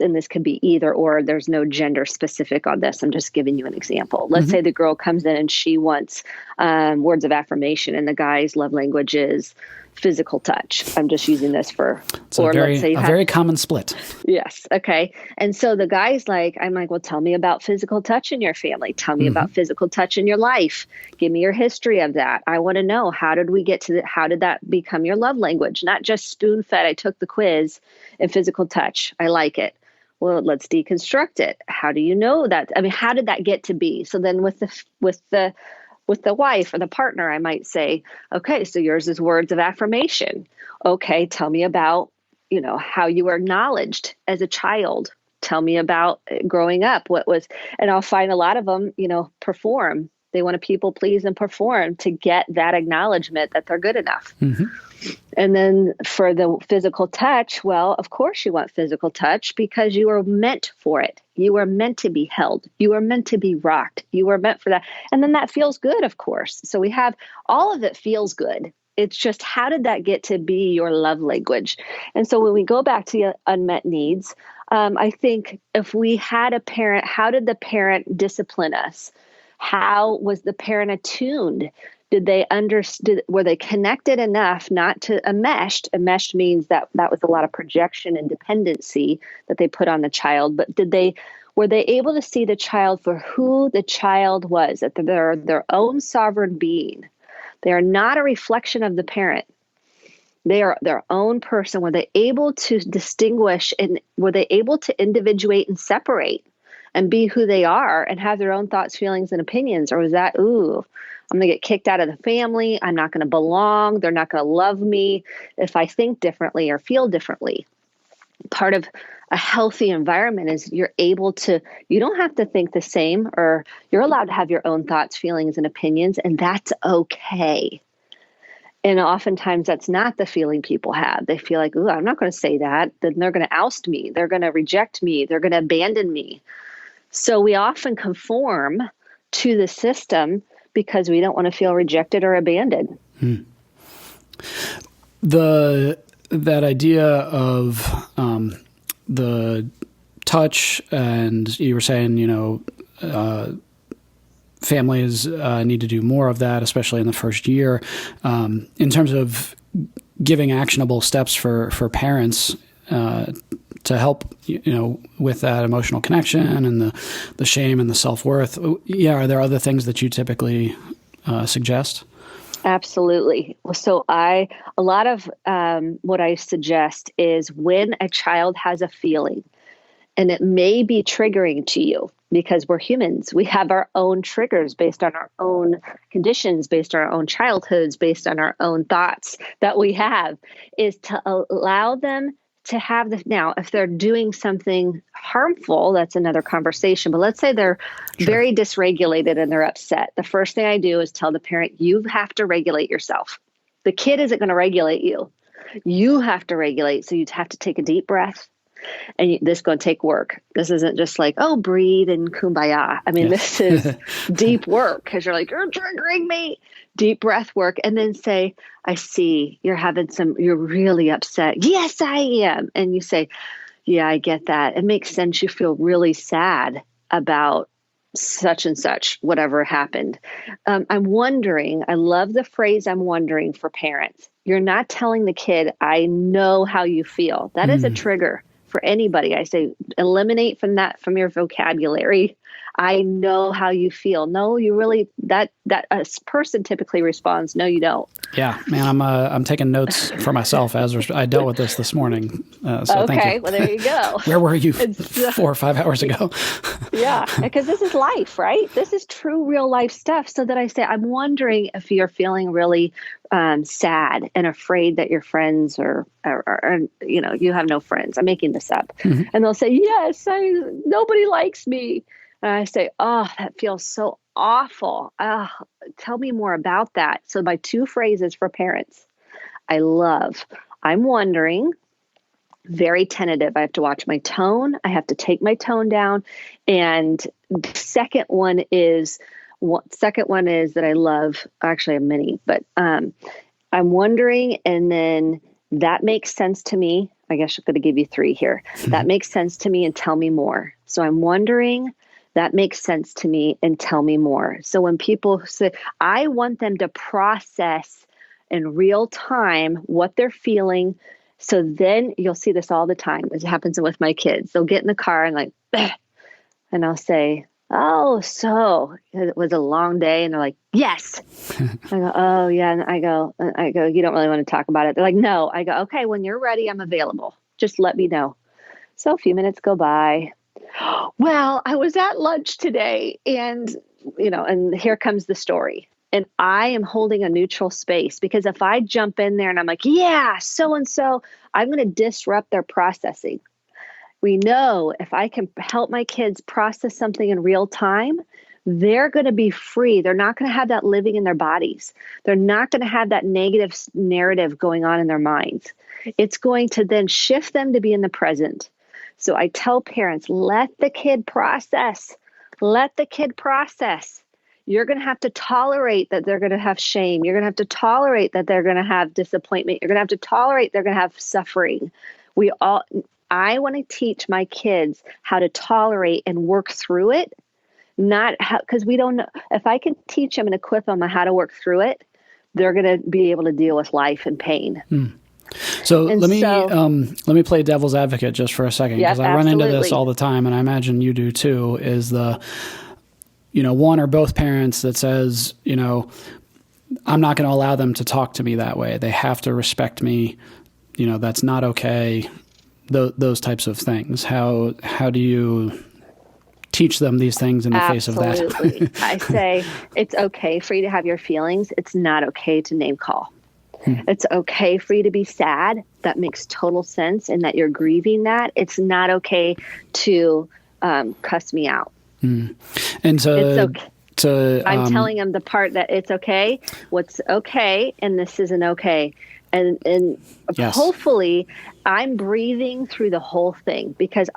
this could be either or, there's no gender specific on this. I'm just giving you an example. Let's say the girl comes in and she wants words of affirmation, and the guy's love language is physical touch. I'm just using this for, it's a very common split. Yes. Okay. And so the guy's like, I'm like, well, tell me about physical touch in your family. Tell me about physical touch in your life. Give me your history of that. I want to know, how did we get to how did that become your love language? Not just spoon fed. I took the quiz and physical touch. I like it. Well, let's deconstruct it. How do you know that? I mean, how did that get to be? So then with the wife or the partner, I might say, okay, so yours is words of affirmation. Okay, tell me about, how you were acknowledged as a child. Tell me about growing up. And I'll find a lot of them, perform. They want to people please and perform to get that acknowledgement that they're good enough. And then for the physical touch, well, of course you want physical touch because you are meant for it. You were meant to be held. You were meant to be rocked. You were meant for that. And then that feels good, of course. So we have all of it feels good. It's just, how did that get to be your love language? And so when we go back to unmet needs, I think if we had a parent, how did the parent discipline us? How was the parent attuned? Did they understood? Were they connected enough not to enmeshed? Enmeshed means that was a lot of projection and dependency that they put on the child. But were they able to see the child for who the child was? That they're their own sovereign being. They are not a reflection of the parent. They are their own person. Were they able to distinguish, and were they able to individuate and separate and be who they are and have their own thoughts, feelings, and opinions? Or was that, ooh, I'm going to get kicked out of the family. I'm not going to belong. They're not going to love me if I think differently or feel differently. Part of a healthy environment is you don't have to think the same, or you're allowed to have your own thoughts, feelings, and opinions, and that's okay. And oftentimes that's not the feeling people have. They feel like, ooh, I'm not going to say that. Then they're going to oust me. They're going to reject me. They're going to abandon me. So we often conform to the system because we don't want to feel rejected or abandoned. That idea of the touch, and you were saying, families need to do more of that, especially in the first year, in terms of giving actionable steps for parents to help, with that emotional connection and the shame and the self-worth. Yeah, are there other things that you typically suggest? Absolutely. So a lot of what I suggest is when a child has a feeling, and it may be triggering to you because we're humans. We have our own triggers based on our own conditions, based on our own childhoods, based on our own thoughts that we have, is to allow them to have now, if they're doing something harmful, that's another conversation. But let's say they're very dysregulated and they're upset. The first thing I do is tell the parent, you have to regulate yourself. The kid isn't going to regulate you. You have to regulate. So you have to take a deep breath. And this is going to take work. This isn't just like, oh, breathe and kumbaya. I mean, This is deep work because you're like, you're triggering me. Deep breath work. And then say, I see you're really upset. Yes, I am. And you say, yeah, I get that. It makes sense. You feel really sad about such and such, whatever happened. I'm wondering, I love the phrase, I'm wondering, for parents. You're not telling the kid, I know how you feel. That is a trigger. For anybody, I say, eliminate from your vocabulary. I know how you feel. No, you really, that a person typically responds, no, you don't. Yeah, man, I'm taking notes for myself as I dealt with this morning. So okay, thank you. Well, there you go. Where were you 4 or 5 hours ago? Yeah, because this is life, right? This is true real life stuff. So that I say, I'm wondering if you're feeling really sad and afraid that your friends or you have no friends. I'm making this up. Mm-hmm. And they'll say, yes, nobody likes me. And I say, oh, that feels so awful. Tell me more about that. So my 2 phrases for parents, I'm wondering, very tentative. I have to watch my tone. I have to take my tone down. And the second one is that I love, actually I have many, but I'm wondering, and then that makes sense to me. I guess I'm going to give you 3 here. That makes sense to me, and tell me more. So I'm wondering, that makes sense to me, and tell me more. So when people say, I want them to process in real time what they're feeling. So then you'll see this all the time. It happens with my kids. They'll get in the car and like, and I'll say, oh, so it was a long day. And they're like, yes. I go, oh yeah. And I go, you don't really want to talk about it. They're like, no. I go, okay, when you're ready, I'm available. Just let me know. So a few minutes go by. Well, I was at lunch today and here comes the story. And I am holding a neutral space, because if I jump in there and I'm like, yeah, so-and-so, I'm going to disrupt their processing. We know if I can help my kids process something in real time, they're going to be free. They're not going to have that living in their bodies. They're not going to have that negative narrative going on in their minds. It's going to then shift them to be in the present. So I tell parents, let the kid process. Let the kid process. You're going to have to tolerate that they're going to have shame. You're going to have to tolerate that they're going to have disappointment. You're going to have to tolerate they're going to have suffering. I want to teach my kids how to tolerate and work through it, not how, because we don't know. If I can teach them and equip them on how to work through it, they're going to be able to deal with life and pain. So let me play devil's advocate just for a second, because I run into this all the time, and I imagine you do too, is the, one or both parents that says, I'm not going to allow them to talk to me that way. They have to respect me. That's not okay. Those types of things. How do you teach them these things in the face of that? Absolutely. I say it's okay for you to have your feelings. It's not okay to name call. It's okay for you to be sad. That makes total sense, and that you're grieving that. It's not okay to cuss me out. And so it's okay. I'm telling them the part that it's okay, what's okay, and this isn't okay. And yes. Hopefully I'm breathing through the whole thing, because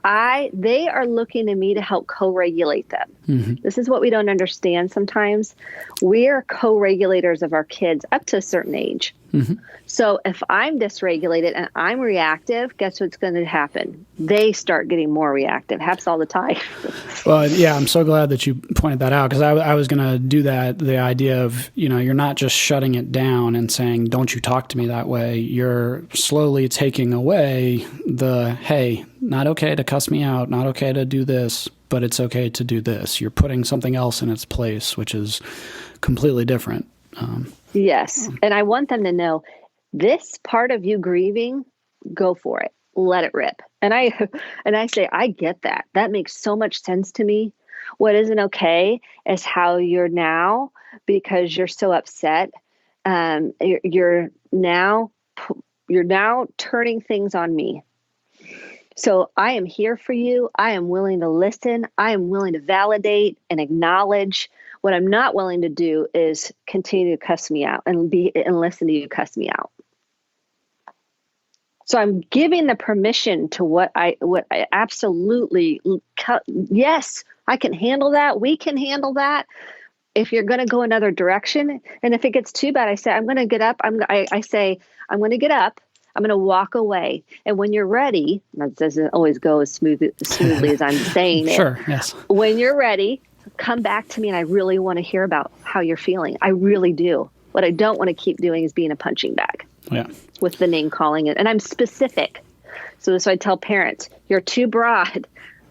they are looking to me to help co-regulate them. Mm-hmm. This is what we don't understand sometimes. We are co-regulators of our kids up to a certain age. Mm-hmm. So if I'm dysregulated and I'm reactive, guess what's going to happen? They start getting more reactive. Happens all the time. Well, yeah, I'm so glad that you pointed that out, because I was going to do that. The idea of, you're not just shutting it down and saying, don't you talk to me that way. You're slowly taking away the, hey, not okay to cuss me out, not okay to do this, but it's okay to do this. You're putting something else in its place, which is completely different. Yes. And I want them to know this part of you grieving, go for it. Let it rip. And I say, I get that. That makes so much sense to me. What isn't okay is how you're now, because you're so upset. You're now turning things on me. So I am here for you. I am willing to listen. I am willing to validate and acknowledge. What I'm not willing to do is continue to cuss me out and listen to you cuss me out. So I'm giving the permission to what I absolutely, yes, I can handle that. We can handle that. If you're going to go another direction, and if it gets too bad, I say, I'm going to get up. I say, I'm going to get up. I'm going to walk away. And when you're ready, that doesn't always go as smoothly as I'm saying it. Sure, yes. When you're ready, come back to me, and I really want to hear about how you're feeling. I really do. What I don't want to keep doing is being a punching bag. Yeah. With the name calling it. And I'm specific. So I tell parents, you're too broad.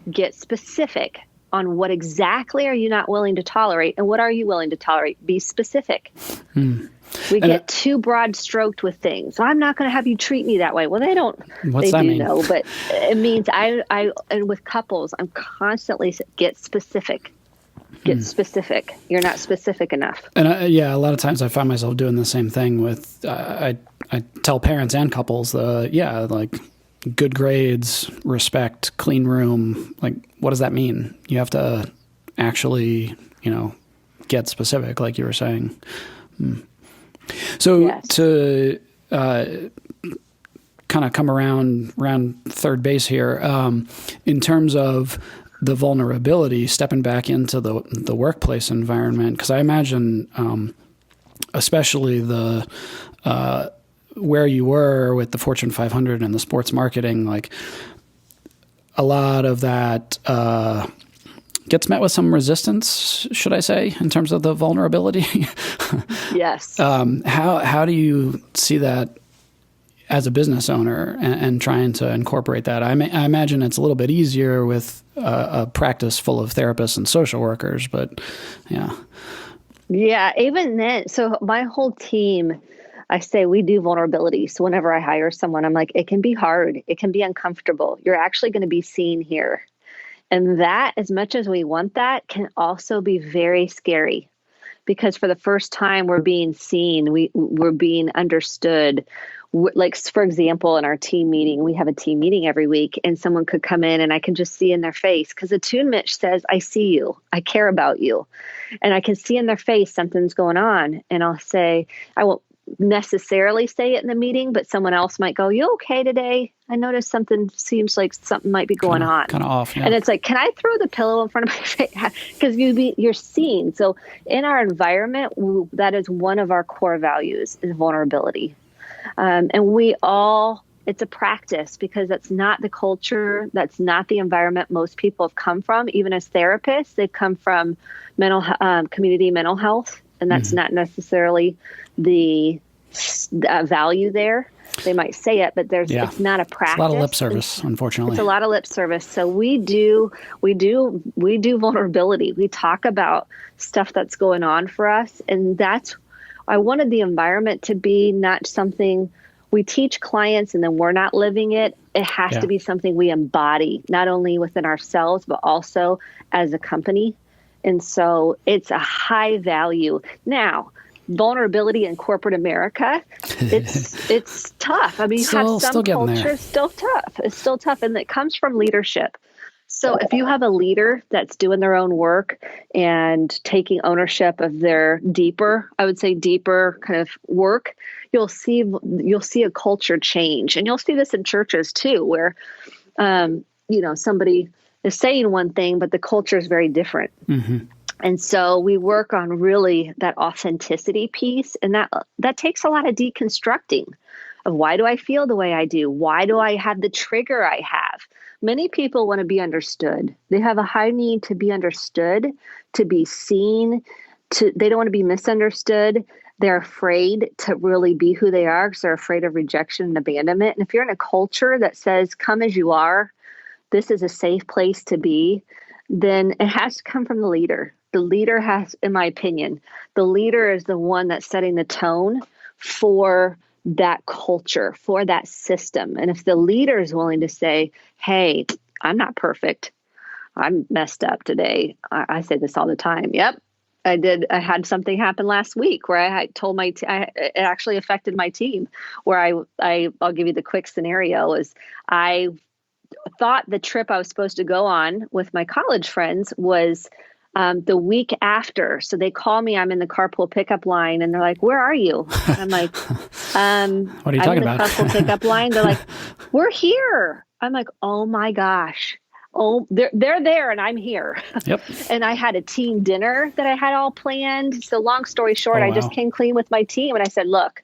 Get specific on what exactly are you not willing to tolerate, and what are you willing to tolerate? Be specific. We get too broad stroked with things. So I'm not going to have you treat me that way. Well, they don't. What's that mean? Know, but it means I and with couples, I'm constantly get specific. Get specific. You're not specific enough. And a lot of times I find myself doing the same thing with, I tell parents and couples, like good grades, respect, clean room. Like, what does that mean? You have to actually, get specific, like you were saying. So yes. To kind of come around third base here, in terms of the vulnerability, stepping back into the workplace environment, because I imagine, especially the where you were with the Fortune 500 and the sports marketing, like a lot of that gets met with some resistance, should I say, in terms of the vulnerability? Yes. How do you see that as a business owner and trying to incorporate that? I imagine it's a little bit easier with a practice full of therapists and social workers, but yeah. Yeah, even then. So my whole team, I say we do vulnerability. So whenever I hire someone, I'm like, it can be hard. It can be uncomfortable. You're actually going to be seen here. And that, as much as we want that, can also be very scary, because for the first time we're being seen, we're being understood. Like, for example, in our team meeting, we have a team meeting every week, and someone could come in and I can just see in their face, because attunement says, I see you, I care about you. And I can see in their face something's going on. And I'll say, I won't necessarily say it in the meeting, but someone else might go, you okay today? I noticed something seems like something might be going on. Kind of off, yeah. And it's like, can I throw the pillow in front of my face? Because you're seen. So in our environment, that is one of our core values, is vulnerability. And we all It's a practice because that's not the culture. That's not the environment most people have come from. Even as therapists, they've come from community mental health, and that's not necessarily the value there. They might say it, but it's not a practice. It's a lot of lip service, unfortunately. It's a lot of lip service. So we do vulnerability. We talk about stuff that's going on for us. And I wanted the environment to be not something we teach clients and then we're not living it. It has to be something we embody, not only within ourselves, but also as a company. And so it's a high value. Now, vulnerability in corporate America, it's tough. I mean, you have some cultures still tough. It's still tough. And it comes from leadership. So if you have a leader that's doing their own work and taking ownership of their deeper kind of work, you'll see a culture change. And you'll see this in churches too, where, somebody is saying one thing, but the culture is very different. Mm-hmm. And so we work on really that authenticity piece. And that takes a lot of deconstructing of why do I feel the way I do? Why do I have the trigger I have? Many people want to be understood. They have a high need to be understood, to be seen. They don't want to be misunderstood. They're afraid to really be who they are because they're afraid of rejection and abandonment. And if you're in a culture that says, come as you are, this is a safe place to be, then it has to come from the leader. The leader has, in my opinion, the leader is the one that's setting the tone for that culture, for that system. And if the leader is willing to say, hey, I'm not perfect. I'm messed up today. I say this all the time. Yep. I did. I had something happen last week where I told it actually affected my team, where I'll give you the quick scenario is I thought the trip I was supposed to go on with my college friends was the week after. So they call me, I'm in the carpool pickup line and they're like, where are you? I'm like, what are you talking about? Carpool pickup line. They're like, we're here. I'm like, oh my gosh. Oh, they're there and I'm here. Yep. And I had a team dinner that I had all planned. So long story short, I just came clean with my team and I said, look,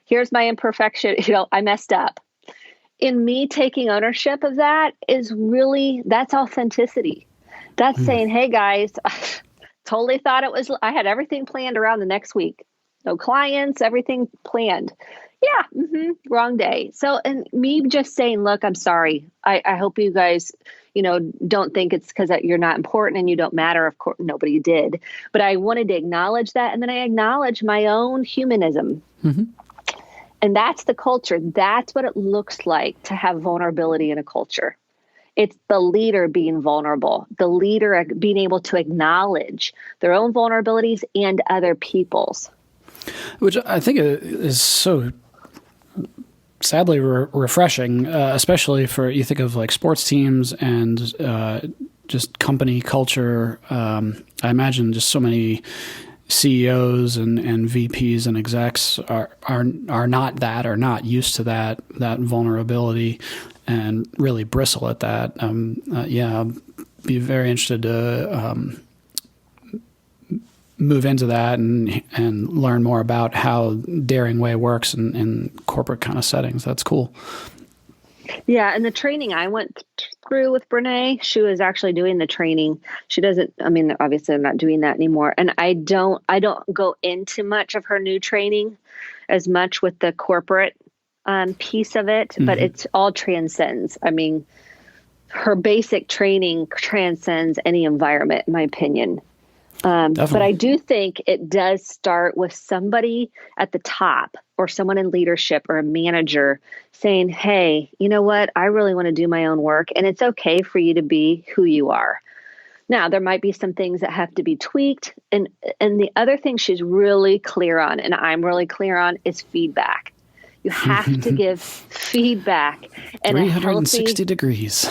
here's my imperfection. I messed up. In me taking ownership of that that's authenticity. That's saying, hey guys, totally thought I had everything planned around the next week. No clients, everything planned. Yeah. Wrong day. So, and me just saying, look, I'm sorry. I hope you guys, don't think it's because you're not important and you don't matter. Of course, nobody did, but I wanted to acknowledge that. And then I acknowledge my own humanism. Mm-hmm. And that's the culture. That's what it looks like to have vulnerability in a culture. It's the leader being vulnerable, the leader being able to acknowledge their own vulnerabilities and other people's. Which I think is so sadly refreshing, especially you think of like sports teams and just company culture. I imagine just so many CEOs and VPs and execs are not that, or not used to that vulnerability, and really bristle at that. I'd be very interested to move into that and learn more about how Daring Way works in corporate kind of settings. That's cool. Yeah, and the training I went through with Brene, she was actually doing the training. She doesn't, obviously I'm not doing that anymore. And I don't go into much of her new training as much with the corporate piece of it, but it's all transcends. Her basic training transcends any environment, in my opinion. But I do think it does start with somebody at the top or someone in leadership or a manager saying, hey, you know what? I really want to do my own work, and it's okay for you to be who you are. Now, there might be some things that have to be tweaked. And the other thing she's really clear on, and I'm really clear on, is feedback. You have to give feedback. And 360 degrees.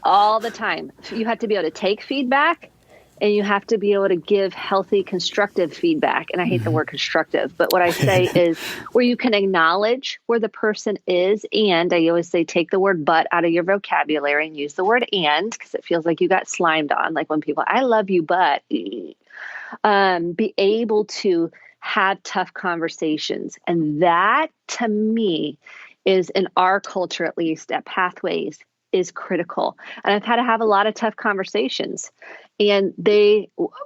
All the time. You have to be able to take feedback, and you have to be able to give healthy, constructive feedback. And I hate the word constructive, but what I say is where you can acknowledge where the person is. And I always say, take the word but out of your vocabulary and use the word and, because it feels like you got slimed on. Like when people, I love you, but be able to have tough conversations. And that, to me, is, in our culture, at least at Pathways, is critical. And I've had to have a lot of tough conversations, and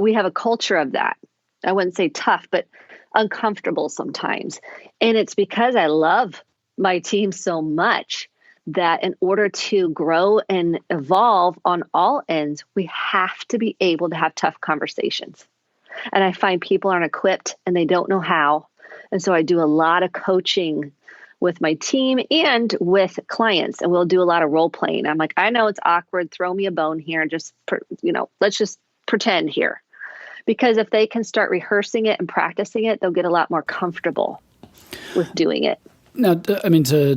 we have a culture of that. I wouldn't say tough, but uncomfortable sometimes. And it's because I love my team so much that in order to grow and evolve on all ends, we have to be able to have tough conversations. And I find people aren't equipped and they don't know how. And so I do a lot of coaching with my team and with clients, and we'll do a lot of role playing. I'm like, I know it's awkward. Throw me a bone here and just, let's just pretend here. Because if they can start rehearsing it and practicing it, they'll get a lot more comfortable with doing it. Now, I mean, to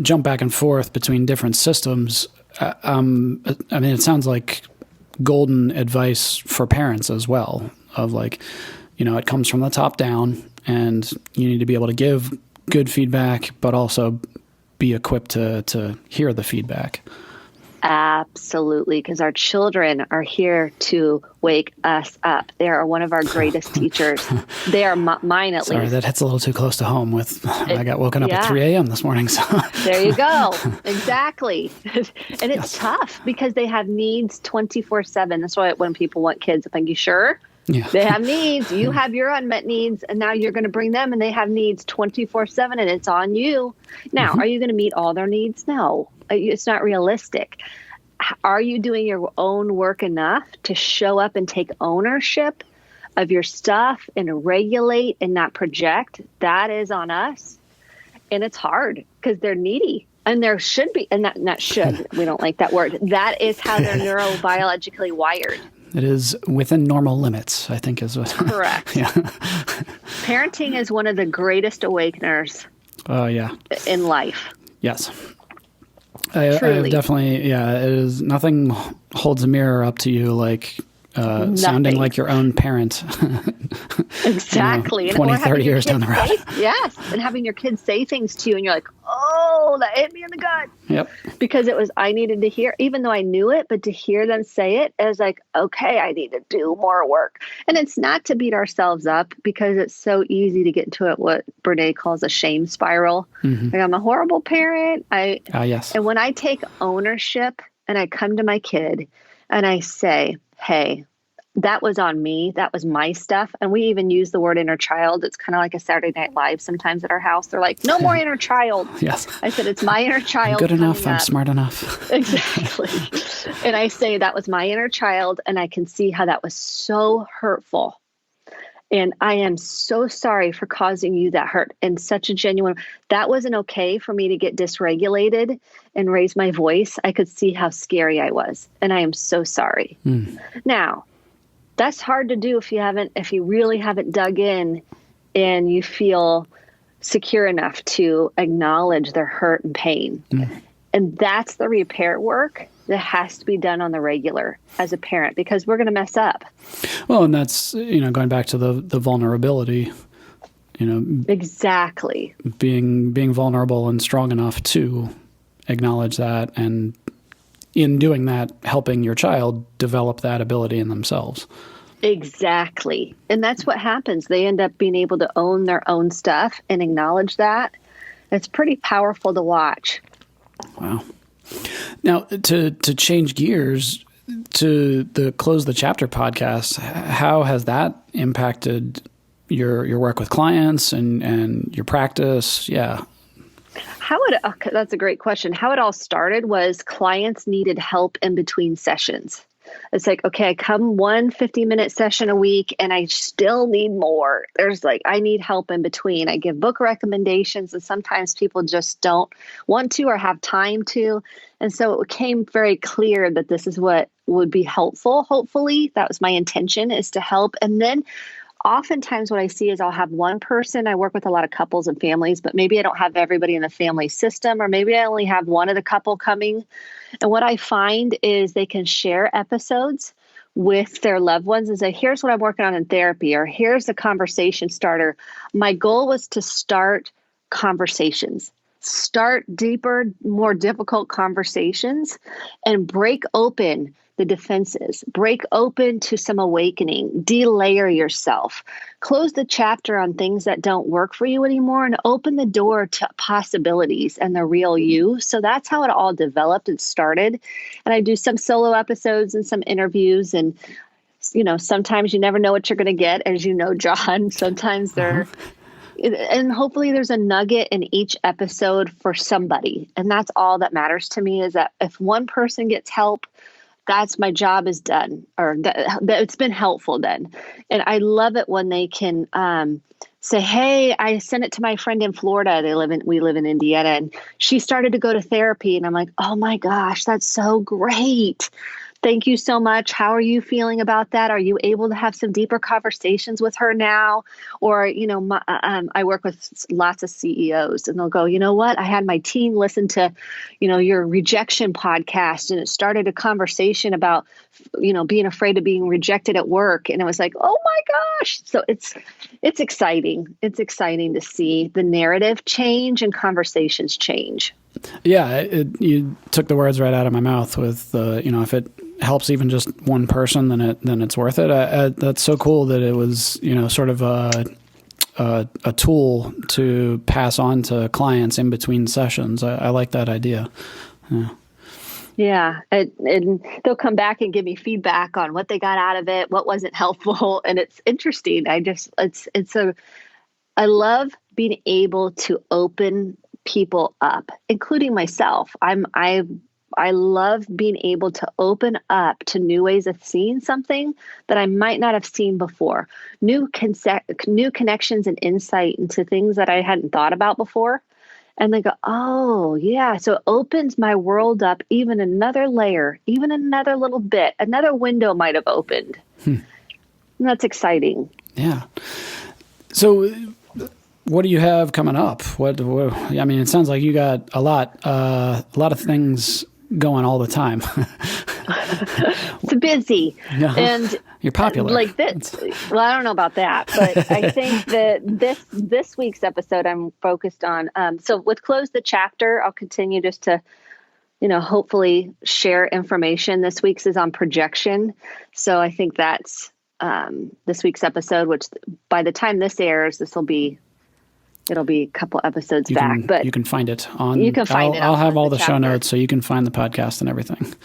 jump back and forth between different systems, I mean, it sounds like golden advice for parents as well, of like, it comes from the top down, and you need to be able to give good feedback, but also be equipped to hear the feedback. Absolutely, because our children are here to wake us up. They are one of our greatest teachers. They are mine, at least. Sorry, that hits a little too close to home. I got woken up at 3 a.m. this morning. So there you go. Exactly. And it's tough because they have needs 24/7. That's why when people want kids, I'm like, you sure? Yeah. They have needs. You have your unmet needs, and now you're going to bring them, and they have needs 24/7, and it's on you. Now, Are you going to meet all their needs? No, it's not realistic. Are you doing your own work enough to show up and take ownership of your stuff and regulate and not project? That is on us. And it's hard because they're needy. And there should be, and not should, we don't like that word. That is how they're neurobiologically wired. It is within normal limits, I think, is what. Correct. Yeah. Parenting is one of the greatest awakeners. In life. Yes. I definitely, it is. Nothing holds a mirror up to you like sounding like your own parent. Exactly. 20, 30 years down the road. Yes. And having your kids say things to you and you're like, oh, that hit me in the gut. Yep. Because I needed to hear, even though I knew it, but to hear them say it, I was like, okay, I need to do more work. And it's not to beat ourselves up, because it's so easy to get into it, what Brene calls a shame spiral. Mm-hmm. Like, I'm a horrible parent. Yes. And when I take ownership and I come to my kid and I say, hey, that was on me. That was my stuff. And we even use the word inner child. It's kind of like a Saturday Night Live sometimes at our house. They're like, no more inner child. Yes. I said, it's my inner child. I'm good enough. I'm smart enough. Exactly. And I say that was my inner child. And I can see how that was so hurtful. And I am so sorry for causing you that hurt. And such a genuine, that wasn't okay for me to get dysregulated and raise my voice. I could see how scary I was. And I am so sorry. Now, that's hard to do if you really haven't dug in and you feel secure enough to acknowledge their hurt and pain. And that's the repair work that has to be done on the regular as a parent, because we're going to mess up. Well, and that's, going back to the vulnerability, Exactly. Being vulnerable and strong enough to acknowledge that, and in doing that, helping your child develop that ability in themselves. Exactly. And that's what happens. They end up being able to own their own stuff and acknowledge that. It's pretty powerful to watch. Wow. Now, to change gears to the Close the Chapter podcast, how has that impacted your work with clients and your practice? Yeah. That's a great question. How it all started was clients needed help in between sessions. It's like, okay, I come 1 50-minute session a week and I still need more. I need help in between. I give book recommendations, and sometimes people just don't want to or have time to. And so it became very clear that this is what would be helpful. Hopefully, that was my intention, is to help. And then oftentimes what I see is I'll have one person. I work with a lot of couples and families, but maybe I don't have everybody in the family system, or maybe I only have one of the couple coming. And what I find is they can share episodes with their loved ones and say, here's what I'm working on in therapy, or here's the conversation starter. My goal was to start conversations. start deeper, more difficult conversations and break open the defenses, break open to some awakening, delayer yourself, close the chapter on things that don't work for you anymore, and open the door to possibilities and the real you. So that's how it all developed and started. And I do some solo episodes and some interviews, and sometimes you never know what you're going to get, as you know, John. Sometimes they're, and hopefully there's a nugget in each episode for somebody. And that's all that matters to me, is that if one person gets help, that's my job is done, or that it's been helpful then. And I love it when they can say, hey, I sent it to my friend in Florida. We live in Indiana, and she started to go to therapy. And I'm like, oh my gosh, that's so great. Thank you so much. How are you feeling about that? Are you able to have some deeper conversations with her now? Or, I work with lots of CEOs, and they'll go, you know what? I had my team listen to, your rejection podcast, and it started a conversation about, being afraid of being rejected at work. And it was like, oh my gosh. So it's exciting. It's exciting to see the narrative change and conversations change. Yeah, you took the words right out of my mouth with, if it helps even just one person, then it's worth it. That's so cool that it was, sort of a tool to pass on to clients in between sessions. I like that idea. Yeah. Yeah. And they'll come back and give me feedback on what they got out of it, what wasn't helpful. And it's interesting. I love being able to open people up, including myself. I love being able to open up to new ways of seeing something that I might not have seen before, new connections and insight into things that I hadn't thought about before. And they go, oh yeah. So it opens my world up even another layer, even another little bit, another window might have opened. And that's exciting. Yeah. So what do you have coming up? I mean, it sounds like you got a lot of things going all the time. It's busy. Yeah. And you're popular. Like this. Well, I don't know about that, but I think that this week's episode I'm focused on. So with Close the Chapter, I'll continue just to, hopefully share information. This week's is on projection. So I think that's this week's episode, which by the time this airs, it'll be a couple episodes back, but you can find it on. You can find it. I'll have all the show notes, so you can find the podcast and everything.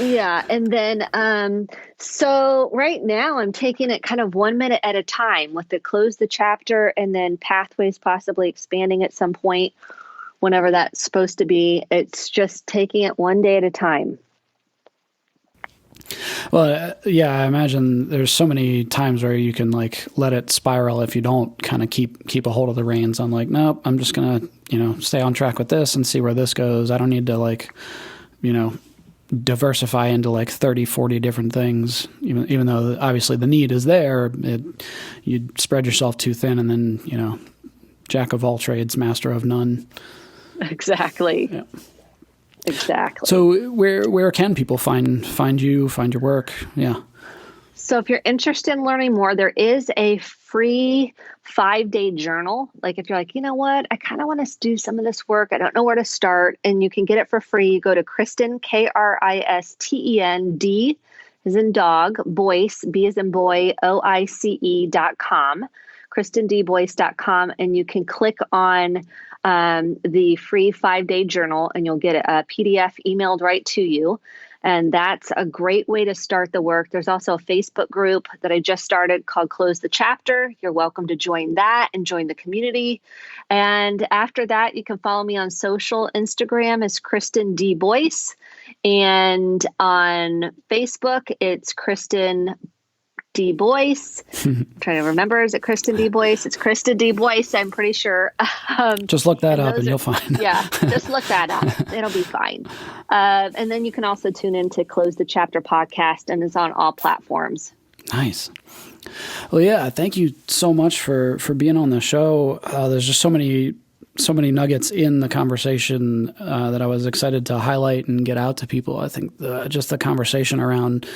Yeah, and then so right now I'm taking it kind of 1 minute at a time with the Close the Chapter, and then Pathways possibly expanding at some point, whenever that's supposed to be. It's just taking it one day at a time. Well, yeah, I imagine there's so many times where you can let it spiral if you don't kind of keep a hold of the reins. I'm like, nope, I'm just going to, stay on track with this and see where this goes. I don't need to diversify into 30, 40 different things, even though obviously the need is there. You spread yourself too thin, and then, jack of all trades, master of none. Exactly. Yeah. Exactly. So where can people find you, find your work? Yeah. So if you're interested in learning more, there is a free 5-day journal. Like if you're like, you know what, I kind of want to do some of this work, I don't know where to start, and you can get it for free. Go to Kristen, Kristen, D as in dog, Boice, B as in boy, OICE.com, KristenDBoice.com, and you can click on the free 5-day journal, and you'll get a PDF emailed right to you. And that's a great way to start the work. There's also a Facebook group that I just started called Close the Chapter. You're welcome to join that and join the community. And after that, you can follow me on social. Instagram is Kristen D. Boice. And on Facebook, it's Kristen D. Boice. I'm trying to remember. Is it Kristen D. Boice? It's Kristen D. Boice, I'm pretty sure. Just look that up and you'll find. Yeah, just look that up. It'll be fine. And then you can also tune in to Close the Chapter podcast, and it's on all platforms. Nice. Well, yeah, thank you so much for being on the show. There's just so many nuggets in the conversation that I was excited to highlight and get out to people. I think just the conversation around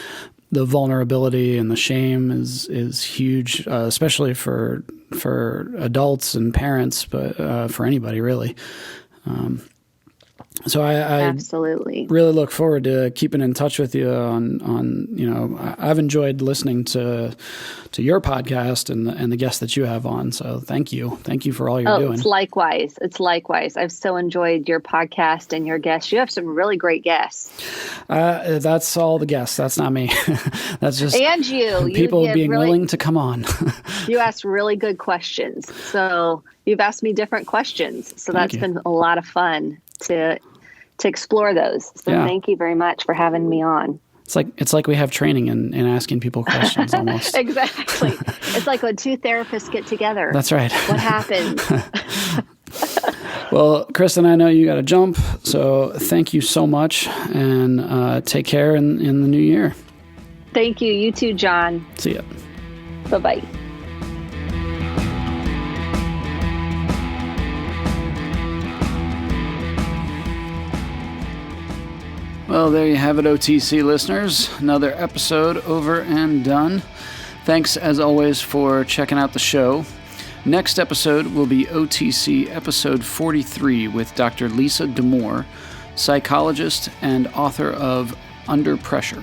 the vulnerability and the shame is huge, especially for adults and parents, but for anybody really. So I absolutely really look forward to keeping in touch with you on I've enjoyed listening to your podcast and the guests that you have on. So thank you for all you're doing. It's likewise. I've so enjoyed your podcast and your guests. You have some really great guests. That's all the guests. That's not me. That's just and people being willing to come on. You asked really good questions. So you've asked me different questions. So that's been a lot of fun to explore those. So thank you very much for having me on. It's like we have training in asking people questions almost. Exactly. It's like when two therapists get together. That's right. What happens? Well, Kristen, I know you got to jump, so thank you so much, and take care in the new year. Thank you. You too, John. See ya. Bye-bye. Well, there you have it, OTC listeners. Another episode over and done. Thanks, as always, for checking out the show. Next episode will be OTC episode 43 with Dr. Lisa D'Amour, psychologist and author of Under Pressure.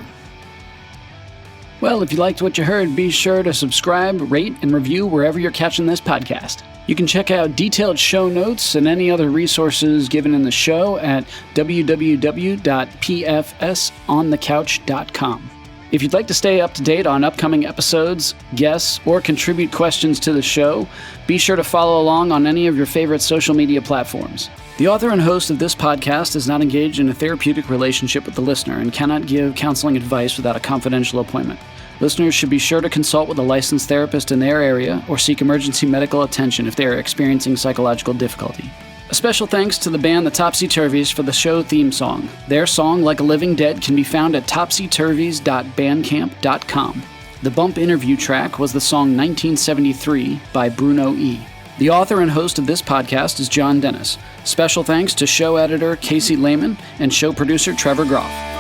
Well, if you liked what you heard, be sure to subscribe, rate, and review wherever you're catching this podcast. You can check out detailed show notes and any other resources given in the show at www.pfsonthecouch.com. If you'd like to stay up to date on upcoming episodes, guests, or contribute questions to the show, be sure to follow along on any of your favorite social media platforms. The author and host of this podcast is not engaged in a therapeutic relationship with the listener and cannot give counseling advice without a confidential appointment. Listeners should be sure to consult with a licensed therapist in their area or seek emergency medical attention if they are experiencing psychological difficulty. A special thanks to the band The Topsy-Turvies for the show theme song. Their song, Like a Living Dead, can be found at topsyturvies.bandcamp.com. The bump interview track was the song 1973 by Bruno E. The author and host of this podcast is John Dennis. Special thanks to show editor Casey Lehman and show producer Trevor Groff.